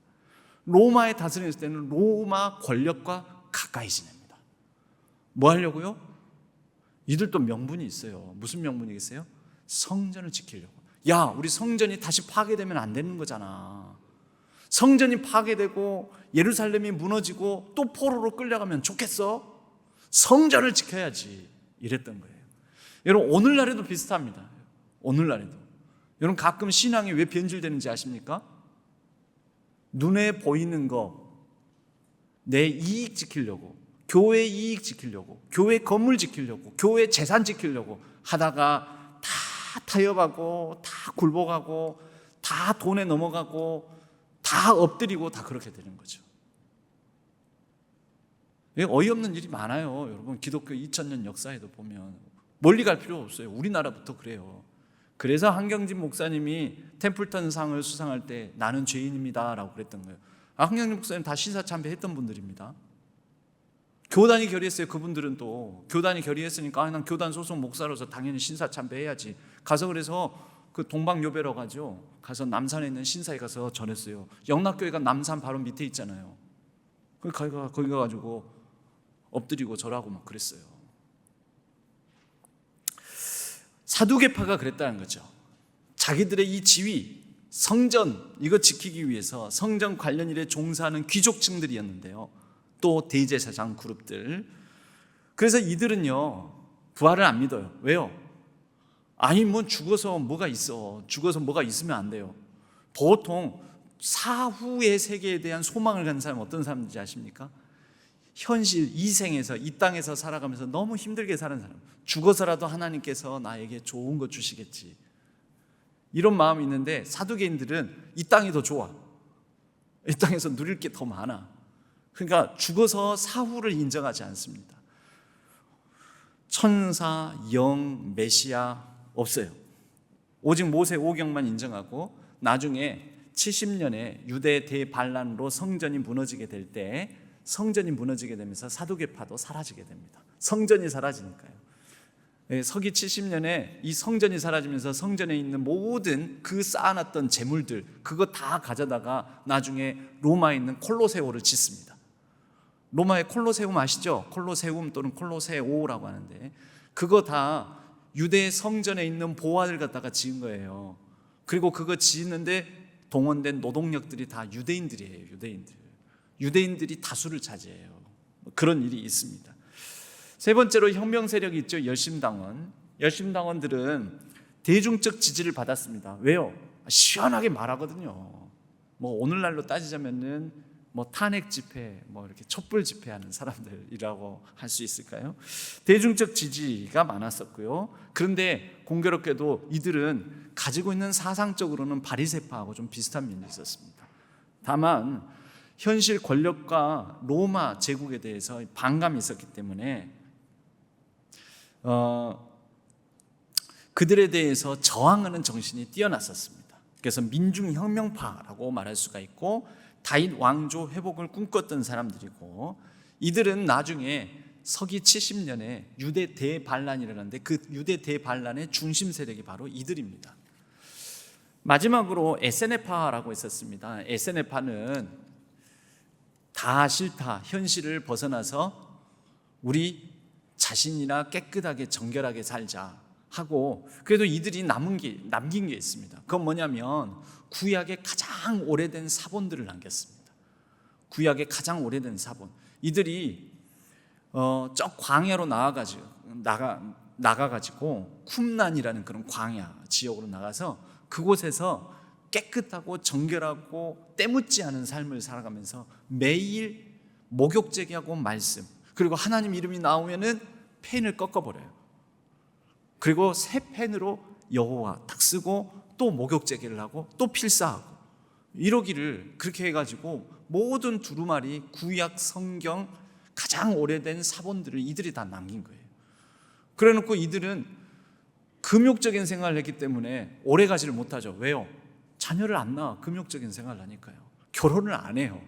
로마에 다스렸을 때는 로마 권력과 가까이 지냅니다. 뭐 하려고요? 이들도 명분이 있어요. 무슨 명분이겠어요? 성전을 지키려고. 야, 우리 성전이 다시 파괴되면 안 되는 거잖아. 성전이 파괴되고 예루살렘이 무너지고 또 포로로 끌려가면 좋겠어? 성전을 지켜야지. 이랬던 거예요. 여러분, 오늘날에도 비슷합니다. 오늘날에도. 여러분 가끔 신앙이 왜 변질되는지 아십니까? 눈에 보이는 거, 내 이익 지키려고, 교회 이익 지키려고, 교회 건물 지키려고, 교회 재산 지키려고 하다가 다 타협하고 다 굴복하고 다 돈에 넘어가고 다 엎드리고 다 그렇게 되는 거죠. 어이없는 일이 많아요. 여러분 기독교 2000년 역사에도 보면 멀리 갈 필요 없어요. 우리나라부터 그래요. 그래서 한경진 목사님이 템플턴 상을 수상할 때 나는 죄인입니다 라고 그랬던 거예요. 한경진 목사님 다 신사참배했던 분들입니다. 교단이 결의했어요. 그분들은 또 교단이 결의했으니까 난 교단 소속 목사로서 당연히 신사참배해야지. 가서 그래서 그 동방요배로 가서 남산에 있는 신사에 가서 전했어요. 영락교회가 남산 바로 밑에 있잖아요. 거기 가가지고 엎드리고 절하고 막 그랬어요. 사두개파가 그랬다는 거죠. 자기들의 이 지위, 성전 이거 지키기 위해서 성전 관련 일에 종사하는 귀족층들이었는데요. 또 대제사장 그룹들. 그래서 이들은요 부활을 안 믿어요. 왜요? 아니 뭐 죽어서 뭐가 있어. 죽어서 뭐가 있으면 안 돼요. 보통 사후의 세계에 대한 소망을 갖는 사람은 어떤 사람인지 아십니까? 현실 이 생에서 이 땅에서 살아가면서 너무 힘들게 사는 사람, 죽어서라도 하나님께서 나에게 좋은 거 주시겠지 이런 마음이 있는데, 사두개인들은 이 땅이 더 좋아. 이 땅에서 누릴 게 더 많아. 그러니까 죽어서 사후를 인정하지 않습니다. 천사, 영, 메시아 없어요. 오직 모세 오경만 인정하고 나중에 70년에 유대 대반란으로 성전이 무너지게 될 때, 성전이 무너지게 되면서 사두개파도 사라지게 됩니다. 성전이 사라지니까요. 서기 70년에 이 성전이 사라지면서 성전에 있는 모든 그 쌓아놨던 재물들 그거 다 가져다가 나중에 로마에 있는 콜로세오를 짓습니다. 로마의 콜로세움 아시죠? 콜로세움 또는 콜로세오라고 하는데 그거 다 유대 성전에 있는 보화를 갖다가 지은 거예요. 그리고 그거 지었는데 동원된 노동력들이 다 유대인들이에요. 유대인들이 다수를 차지해요. 그런 일이 있습니다. 세 번째로 혁명 세력이 있죠. 열심당원들은 대중적 지지를 받았습니다. 왜요? 시원하게 말하거든요. 뭐 오늘날로 따지자면은 뭐 탄핵 집회, 뭐 이렇게 촛불 집회하는 사람들이라고 할 수 있을까요? 대중적 지지가 많았었고요. 그런데 공교롭게도 이들은 가지고 있는 사상적으로는 바리새파하고 좀 비슷한 면이 있었습니다. 다만 현실 권력과 로마 제국에 대해서 반감이 있었기 때문에 그들에 대해서 저항하는 정신이 뛰어났었습니다. 그래서 민중혁명파라고 말할 수가 있고 다윗 왕조 회복을 꿈꿨던 사람들이고, 이들은 나중에 서기 70년에 유대 대반란이 일어났는데 그 유대 대반란의 중심 세력이 바로 이들입니다. 마지막으로 에세네파라고 있었습니다. 에세네파는 다 싫다, 현실을 벗어나서 우리 자신이나 깨끗하게 정결하게 살자 하고, 그래도 이들이 남긴 게 있습니다. 그건 뭐냐면 구약의 가장 오래된 사본들을 남겼습니다. 구약의 가장 오래된 사본. 이들이 저 광야로 나가가지고 쿰란이라는 그런 광야 지역으로 나가서 그곳에서 깨끗하고 정결하고 때묻지 않은 삶을 살아가면서 매일 목욕제기하고 말씀, 그리고 하나님 이름이 나오면은 펜을 꺾어버려요. 그리고 새 펜으로 여호와 딱 쓰고 또 목욕제기를 하고 또 필사하고 이러기를, 그렇게 해가지고 모든 두루마리 구약 성경 가장 오래된 사본들을 이들이 다 남긴 거예요. 그래놓고 이들은 금욕적인 생활을 했기 때문에 오래가지를 못하죠. 왜요? 자녀를 안 낳아. 금욕적인 생활을 하니까요. 결혼을 안 해요.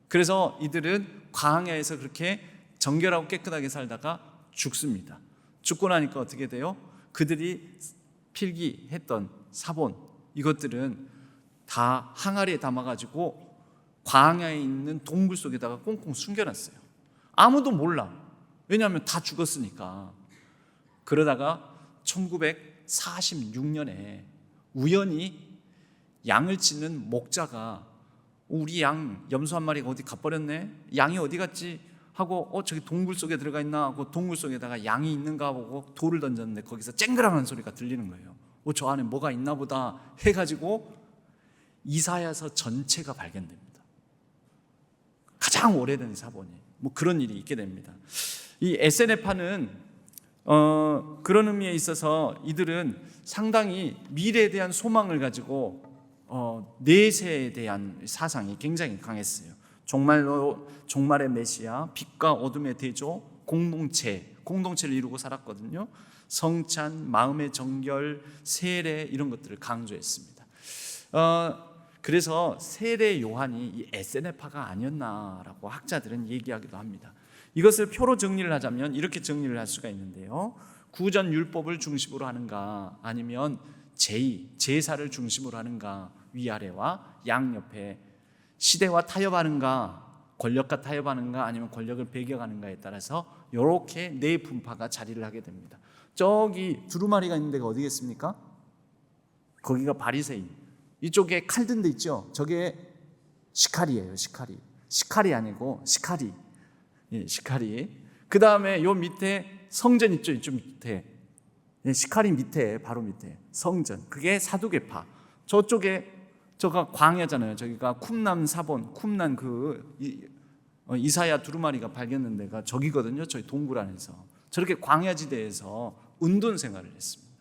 그래서 이들은 광야에서 그렇게 정결하고 깨끗하게 살다가 죽습니다. 죽고 나니까 어떻게 돼요? 그들이 필기했던 사본, 이것들은 다 항아리에 담아가지고 광야에 있는 동굴 속에다가 꽁꽁 숨겨놨어요. 아무도 몰라. 왜냐하면 다 죽었으니까. 그러다가 1946년에 우연히 양을 치는 목자가 우리 양 염소 한 마리가 어디 가버렸네? 양이 어디 갔지? 하고 저기 동굴 속에 들어가 있나 하고 동굴 속에다가 양이 있는가 보고 돌을 던졌는데 거기서 쨍그랑한 소리가 들리는 거예요. 저 안에 뭐가 있나 보다 해가지고 이사야서 전체가 발견됩니다. 가장 오래된 사본이 그런 일이 있게 됩니다. 이 에세네파는 그런 의미에 있어서 이들은 상당히 미래에 대한 소망을 가지고 내세에 대한 사상이 굉장히 강했어요. 종말의 메시아, 빛과 어둠의 대조, 공동체를 이루고 살았거든요. 성찬, 마음의 정결, 세례 이런 것들을 강조했습니다. 그래서 세례 요한이 이 에세네파가 아니었나라고 학자들은 얘기하기도 합니다. 이것을 표로 정리를 하자면 이렇게 정리를 할 수가 있는데요. 구전 율법을 중심으로 하는가, 아니면 제사를 중심으로 하는가, 위아래와 양옆에 시대와 타협하는가, 권력과 타협하는가, 아니면 권력을 배격하는가에 따라서 이렇게 네 분파가 자리를 하게 됩니다. 저기 두루마리가 있는 데가 어디겠습니까? 거기가 바리새인. 이쪽에 칼 든 데 있죠? 저게 시카리예요. 시카리 아니고 시카리. 예, 시카리. 그 다음에 요 밑에 성전 있죠? 이쪽 밑에. 예, 시카리 밑에, 바로 밑에 성전. 그게 사두개파. 저쪽에 저가 광야잖아요. 저기가 쿰난 사본, 쿰난 이사야 두루마리가 발견된 데가 저기거든요. 저희 동굴 안에서. 저렇게 광야지대에서 은둔 생활을 했습니다.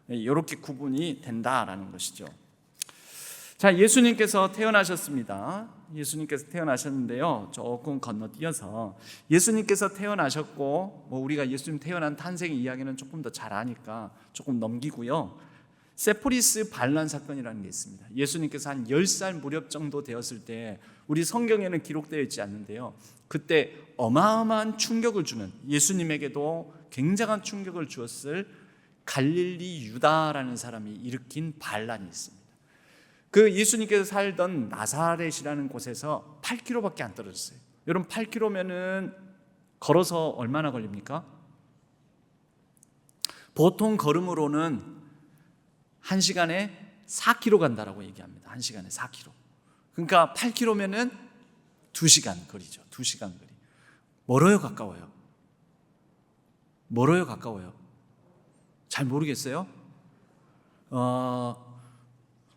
이렇게 구분이 된다라는 것이죠. 자, 예수님께서 태어나셨습니다. 예수님께서 태어나셨는데요. 조금 건너뛰어서 예수님께서 태어나셨고, 우리가 예수님 태어난 탄생의 이야기는 조금 더 잘 아니까 조금 넘기고요. 세포리스 반란 사건이라는 게 있습니다. 예수님께서 한 10살 무렵 정도 되었을 때, 우리 성경에는 기록되어 있지 않는데요, 그때 어마어마한 충격을 주는, 예수님에게도 굉장한 충격을 주었을 갈릴리 유다라는 사람이 일으킨 반란이 있습니다. 그 예수님께서 살던 나사렛이라는 곳에서 8km밖에 안 떨어졌어요. 여러분 8km면은 걸어서 얼마나 걸립니까? 보통 걸음으로는 1시간에 4km 간다라고 얘기합니다. 1시간에 4km. 그러니까 8km면은 2시간 거리죠. 2시간 거리. 멀어요, 가까워요? 멀어요, 가까워요? 잘 모르겠어요.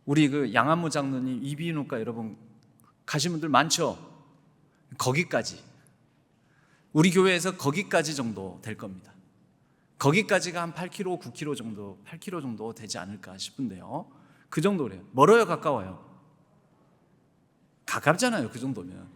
우리 그 양한무 장로님 이비인후과 여러분 가신 분들 많죠? 거기까지, 우리 교회에서 거기까지 정도 될 겁니다. 거기까지가 한 8km, 9km 정도, 8km 정도 되지 않을까 싶은데요. 그 정도래요. 멀어요, 가까워요? 가깝잖아요, 그 정도면.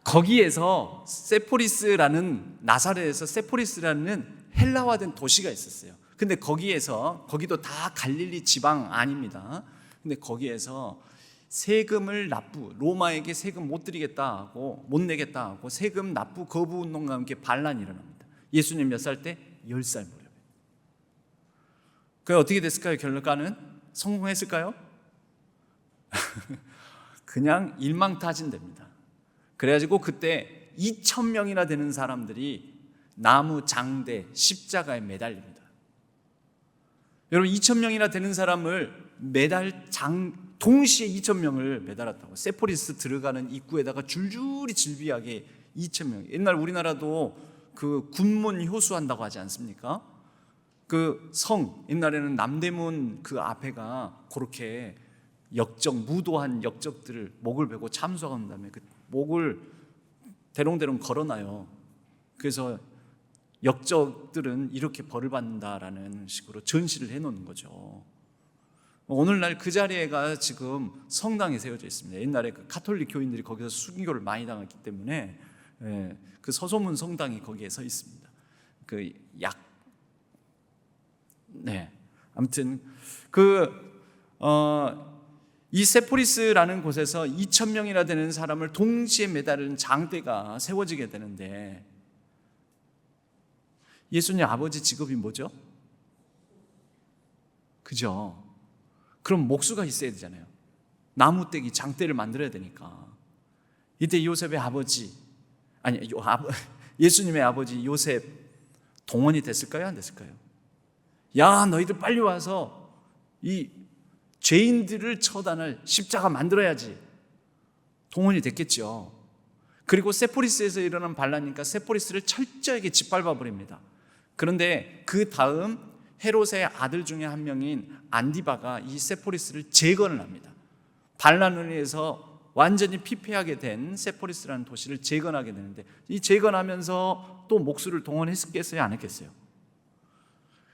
거기에서 세포리스라는, 나사렛에서 세포리스라는 헬라화된 도시가 있었어요. 근데 거기도 다 갈릴리 지방 아닙니다. 근데 거기에서 세금을 로마에게 세금 못 드리겠다 하고, 못 내겠다 하고 세금 납부 거부 운동과 함께 반란이 일어납니다. 예수님 몇 살 때? 10살 무렵에. 그게 어떻게 됐을까요? 결과는 성공했을까요? 그냥 일망타진됩니다. 그래가지고 그때 2,000명이나 되는 사람들이 나무 장대 십자가에 매달립니다. 여러분 2,000명이나 되는 사람을 동시에 2,000명을 매달았다고. 세포리스 들어가는 입구에다가 줄줄이 질비하게 2,000명. 옛날 우리나라도 그 군문 효수한다고 하지 않습니까? 그 옛날에는 남대문 그 앞에가 그렇게 무도한 역적들을 목을 베고 참수한 다음에 그 목을 대롱대롱 걸어놔요. 그래서 역적들은 이렇게 벌을 받는다라는 식으로 전시를 해놓는 거죠. 오늘날 그 자리에가 지금 성당이 세워져 있습니다. 옛날에 그 가톨릭 교인들이 거기서 순교를 많이 당했기 때문에 그 서소문 성당이 거기에 서 있습니다. 아무튼 이 세포리스라는 곳에서 2,000명이나 되는 사람을 동시에 매달은 장대가 세워지게 되는데, 예수님 아버지 직업이 뭐죠? 그죠? 그럼 목수가 있어야 되잖아요. 나무떼기 장대를 만들어야 되니까. 이때 요셉의 예수님의 아버지 요셉 동원이 됐을까요? 안 됐을까요? 야, 너희들 빨리 와서 이 죄인들을 처단할 십자가 만들어야지. 동원이 됐겠죠. 그리고 세포리스에서 일어난 반란이니까 세포리스를 철저하게 짓밟아 버립니다. 그런데 그 다음 헤롯의 아들 중에 한 명인 안디바가 이 세포리스를 재건을 합니다. 반란을 위해서 완전히 피폐하게 된 세포리스라는 도시를 재건하게 되는데, 이 재건하면서 또 목수를 동원했겠어요, 안 했겠어요?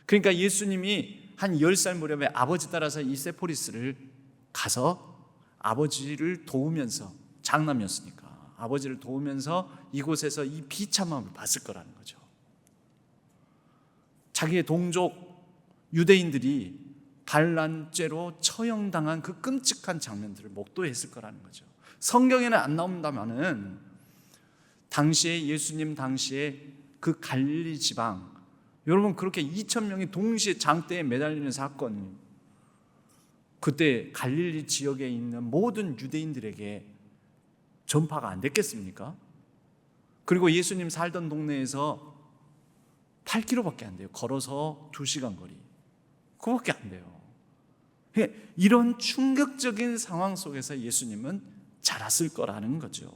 그러니까 예수님이 한 10살 무렵에 아버지 따라서 이 세포리스를 가서 아버지를 도우면서, 장남이었으니까 아버지를 도우면서 이곳에서 이 비참함을 봤을 거라는 거죠. 자기의 동족 유대인들이 반란죄로 처형당한 그 끔찍한 장면들을 목도했을 거라는 거죠. 성경에는 안 나온다면은 당시에 예수님 당시에 그 갈릴리 지방, 여러분 그렇게 2,000명이 동시에 장대에 매달리는 사건이 그때 갈릴리 지역에 있는 모든 유대인들에게 전파가 안 됐겠습니까? 그리고 예수님 살던 동네에서 8km밖에 안 돼요. 걸어서 2시간 거리. 그거밖에 안 돼요. 이런 충격적인 상황 속에서 예수님은 자랐을 거라는 거죠.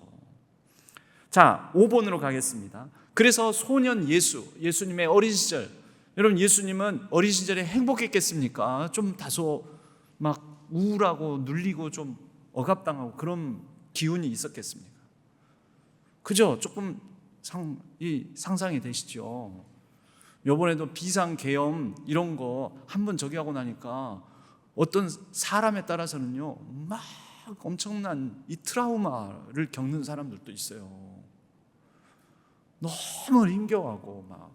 자, 5번으로 가겠습니다. 그래서 소년 예수님의 어린 시절, 여러분 예수님은 어린 시절에 행복했겠습니까? 좀 다소 막 우울하고 눌리고 좀 억압당하고 그런 기운이 있었겠습니까? 그죠? 조금 상상이 되시죠? 요번에도 비상계엄 이런 거 한번 저기 하고 나니까 어떤 사람에 따라서는요 막 엄청난 이 트라우마를 겪는 사람들도 있어요. 너무 힘겨워하고 막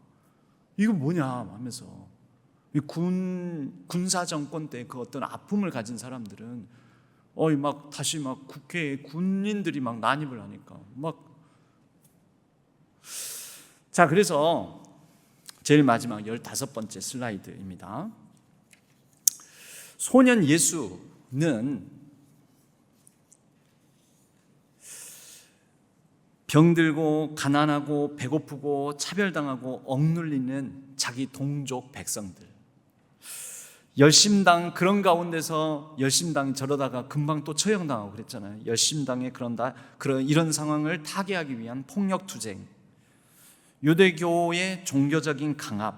이거 뭐냐 하면서 군사 정권 때 그 어떤 아픔을 가진 사람들은 막 다시 막 국회에 군인들이 막 난입을 하니까 막. 자, 그래서 제일 마지막 15번째 슬라이드입니다. 소년 예수는 병들고 가난하고 배고프고 차별당하고 억눌리는 자기 동족 백성들, 열심당 그런 가운데서 열심당이 저러다가 금방 또 처형당하고 그랬잖아요. 열심당에 이런 상황을 타개하기 위한 폭력투쟁, 유대교의 종교적인 강압,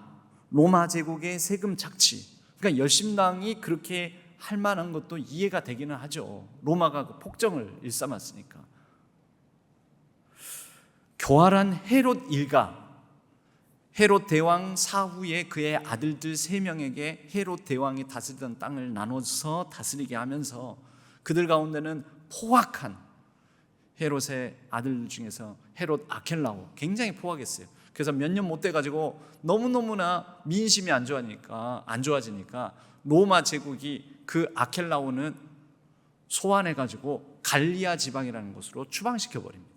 로마 제국의 세금 착취. 그러니까 열심당이 그렇게 할 만한 것도 이해가 되기는 하죠. 로마가 그 폭정을 일삼았으니까. 교활한 헤롯 일가, 헤롯 대왕 사후에 그의 아들들 3명에게 헤롯 대왕이 다스리던 땅을 나눠서 다스리게 하면서 그들 가운데는 포악한 헤롯의 아들 중에서 헤롯 아켈라오, 굉장히 포악했어요. 그래서 몇 년 못 돼가지고 너무너무나 민심이 안 좋아지니까 로마 제국이 그 아켈라오는 소환해가지고 갈리아 지방이라는 곳으로 추방시켜 버립니다.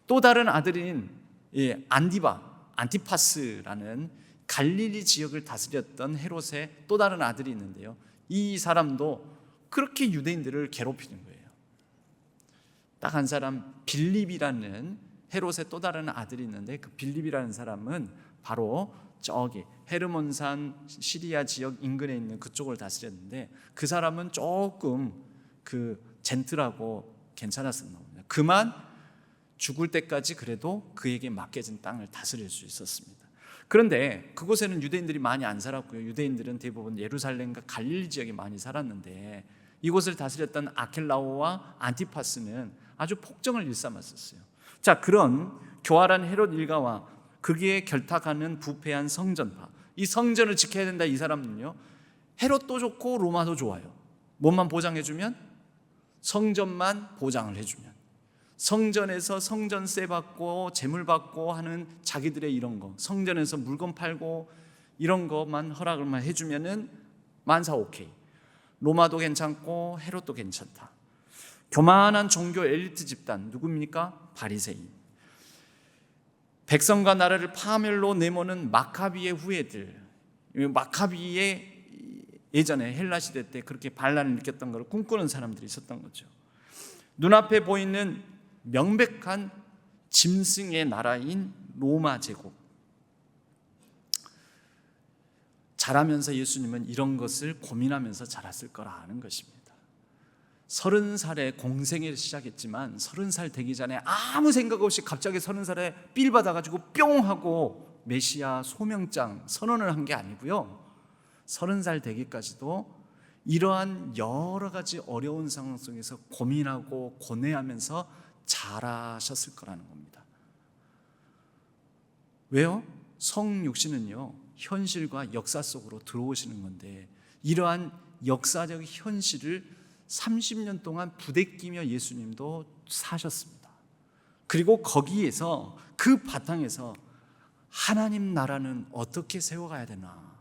또 다른 아들인 안티파스라는 갈릴리 지역을 다스렸던 헤롯의 또 다른 아들이 있는데요, 이 사람도 그렇게 유대인들을 괴롭히는 거예요. 딱 한 사람 빌립이라는 헤롯의 또 다른 아들이 있는데, 그 빌립이라는 사람은 바로 저기 헤르몬산 시리아 지역 인근에 있는 그쪽을 다스렸는데, 그 사람은 조금 그 젠틀하고 괜찮았었나 봅니다. 그만 죽을 때까지 그래도 그에게 맡겨진 땅을 다스릴 수 있었습니다. 그런데 그곳에는 유대인들이 많이 안 살았고요. 유대인들은 대부분 예루살렘과 갈릴리 지역에 많이 살았는데, 이곳을 다스렸던 아켈라오와 안티파스는 아주 폭정을 일삼았었어요. 자, 그런 교활한 헤롯 일가와 거기에 결탁하는 부패한 성전파, 이 성전을 지켜야 된다 이 사람은요, 헤롯도 좋고 로마도 좋아요. 뭐만 보장해주면? 성전만 보장을 해주면, 성전에서 성전세 받고 재물 받고 하는 자기들의 이런 거, 성전에서 물건 팔고 이런 것만 허락을만 해주면은 만사 오케이. 로마도 괜찮고 헤롯도 괜찮다. 교만한 종교 엘리트 집단 누굽니까? 바리새인. 백성과 나라를 파멸로 내모는 마카비의 후예들. 마카비의 예전에 헬라 시대 때 그렇게 반란을 일으켰던 걸 꿈꾸는 사람들이 있었던 거죠. 눈앞에 보이는 명백한 짐승의 나라인 로마 제국. 자라면서 예수님은 이런 것을 고민하면서 자랐을 거라는 것입니다. 30살에 공생애를 시작했지만 30살 되기 전에 아무 생각 없이 갑자기 30살에 삘 받아가지고 뿅 하고 메시아 소명장 선언을 한 게 아니고요, 30살 되기까지도 이러한 여러 가지 어려운 상황 속에서 고민하고 고뇌하면서 자라셨을 거라는 겁니다. 왜요? 성육신은요, 현실과 역사 속으로 들어오시는 건데, 이러한 역사적 현실을 30년 동안 부대끼며 예수님도 사셨습니다. 그리고 거기에서, 그 바탕에서 하나님 나라는 어떻게 세워가야 되나,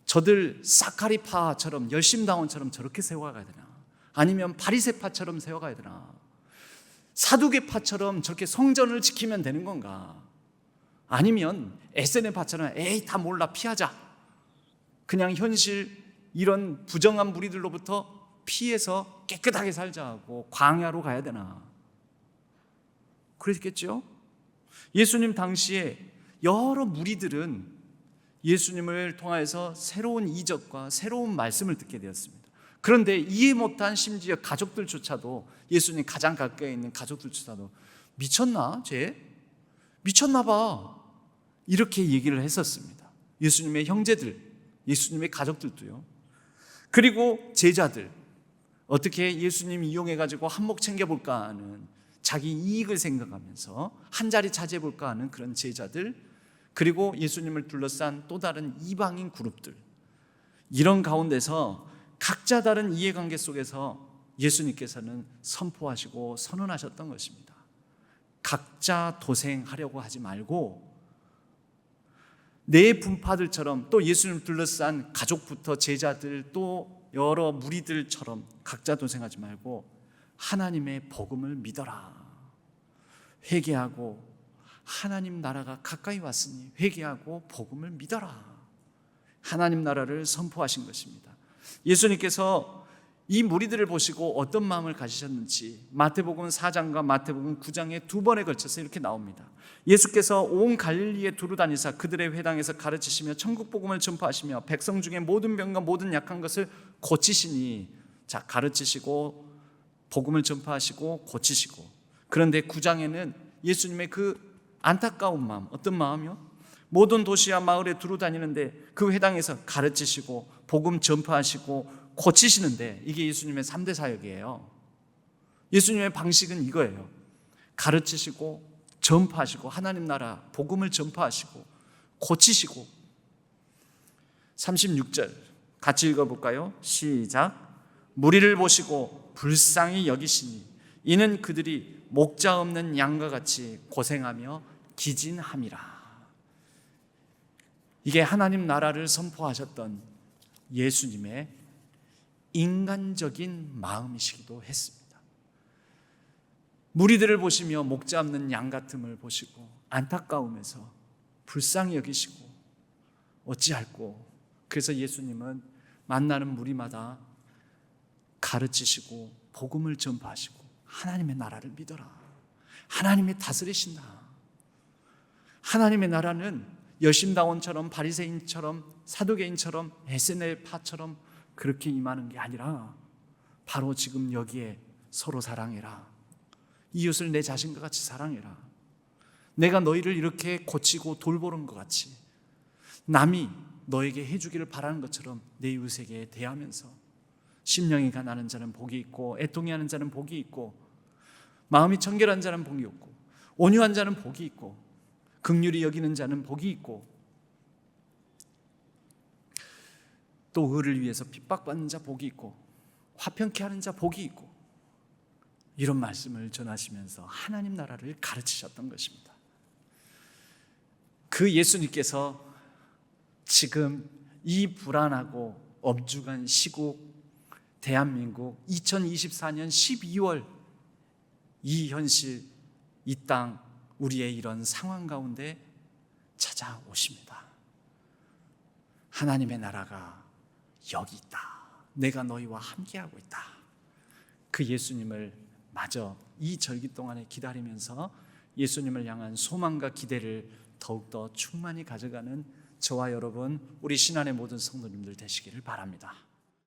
저들 사카리파처럼 열심당원처럼 저렇게 세워가야 되나, 아니면 바리새파처럼 세워가야 되나, 사두개파처럼 저렇게 성전을 지키면 되는 건가, 아니면 에세네파처럼 에이 다 몰라 피하자, 그냥 현실 이런 부정한 무리들로부터 피해서 깨끗하게 살자 하고 광야로 가야 되나. 그랬겠죠? 예수님 당시에 여러 무리들은 예수님을 통해서 새로운 이적과 새로운 말씀을 듣게 되었습니다. 그런데 이해 못한 심지어 가족들조차도, 예수님 가장 가까이 있는 가족들조차도 미쳤나? 쟤? 미쳤나 봐, 이렇게 얘기를 했었습니다. 예수님의 형제들, 예수님의 가족들도요. 그리고 제자들, 어떻게 예수님 이용해가지고 한몫 챙겨볼까 하는, 자기 이익을 생각하면서 한 자리 차지해볼까 하는 그런 제자들, 그리고 예수님을 둘러싼 또 다른 이방인 그룹들, 이런 가운데서 각자 다른 이해관계 속에서 예수님께서는 선포하시고 선언하셨던 것입니다. 각자 도생하려고 하지 말고, 내 분파들처럼, 또 예수님을 둘러싼 가족부터 제자들, 또 여러 무리들처럼 각자 도생하지 말고 하나님의 복음을 믿어라. 회개하고, 하나님 나라가 가까이 왔으니 회개하고 복음을 믿어라. 하나님 나라를 선포하신 것입니다. 예수님께서 이 무리들을 보시고 어떤 마음을 가지셨는지 마태복음 4장과 마태복음 9장에 두 번에 걸쳐서 이렇게 나옵니다. 예수께서 온 갈릴리에 두루 다니사 그들의 회당에서 가르치시며 천국 복음을 전파하시며 백성 중에 모든 병과 모든 약한 것을 고치시니, 자, 가르치시고 복음을 전파하시고 고치시고. 그런데 9장에는 예수님의 그 안타까운 마음, 어떤 마음이요? 모든 도시와 마을에 두루 다니는데 그 회당에서 가르치시고 복음 전파하시고 고치시는데, 이게 예수님의 3대 사역이에요. 예수님의 방식은 이거예요. 가르치시고 전파하시고 하나님 나라 복음을 전파하시고 고치시고. 36절 같이 읽어볼까요? 시작. 무리를 보시고 불쌍히 여기시니 이는 그들이 목자 없는 양과 같이 고생하며 기진함이라. 이게 하나님 나라를 선포하셨던 예수님의 인간적인 마음이시기도 했습니다. 무리들을 보시며 목자 없는 양 같음을 보시고 안타까움에서 불쌍히 여기시고 어찌할꼬. 그래서 예수님은 만나는 무리마다 가르치시고 복음을 전파하시고 하나님의 나라를 믿어라. 하나님이 다스리신다. 하나님의 나라는 열심당원처럼 바리새인처럼 사두개인처럼 에세네파처럼 그렇게 임하는 게 아니라 바로 지금 여기에 서로 사랑해라. 이웃을 내 자신과 같이 사랑해라. 내가 너희를 이렇게 고치고 돌보는 것 같이 남이 너에게 해주기를 바라는 것처럼 내 이웃에게 대하면서, 심령이 가난한 자는 복이 있고 애통이 하는 자는 복이 있고 마음이 청결한 자는 복이 있고 온유한 자는 복이 있고 긍휼히 여기는 자는 복이 있고 또 의를 위해서 핍박받는 자 복이 있고 화평케 하는 자 복이 있고, 이런 말씀을 전하시면서 하나님 나라를 가르치셨던 것입니다. 그 예수님께서 지금 이 불안하고 엄중한 시국 대한민국 2024년 12월 이 현실, 이 땅, 우리의 이런 상황 가운데 찾아오십니다. 하나님의 나라가 여기 있다. 내가 너희와 함께하고 있다. 그 예수님을 마저 이 절기 동안에 기다리면서 예수님을 향한 소망과 기대를 더욱더 충만히 가져가는 저와 여러분, 우리 신안의 모든 성도님들 되시기를 바랍니다.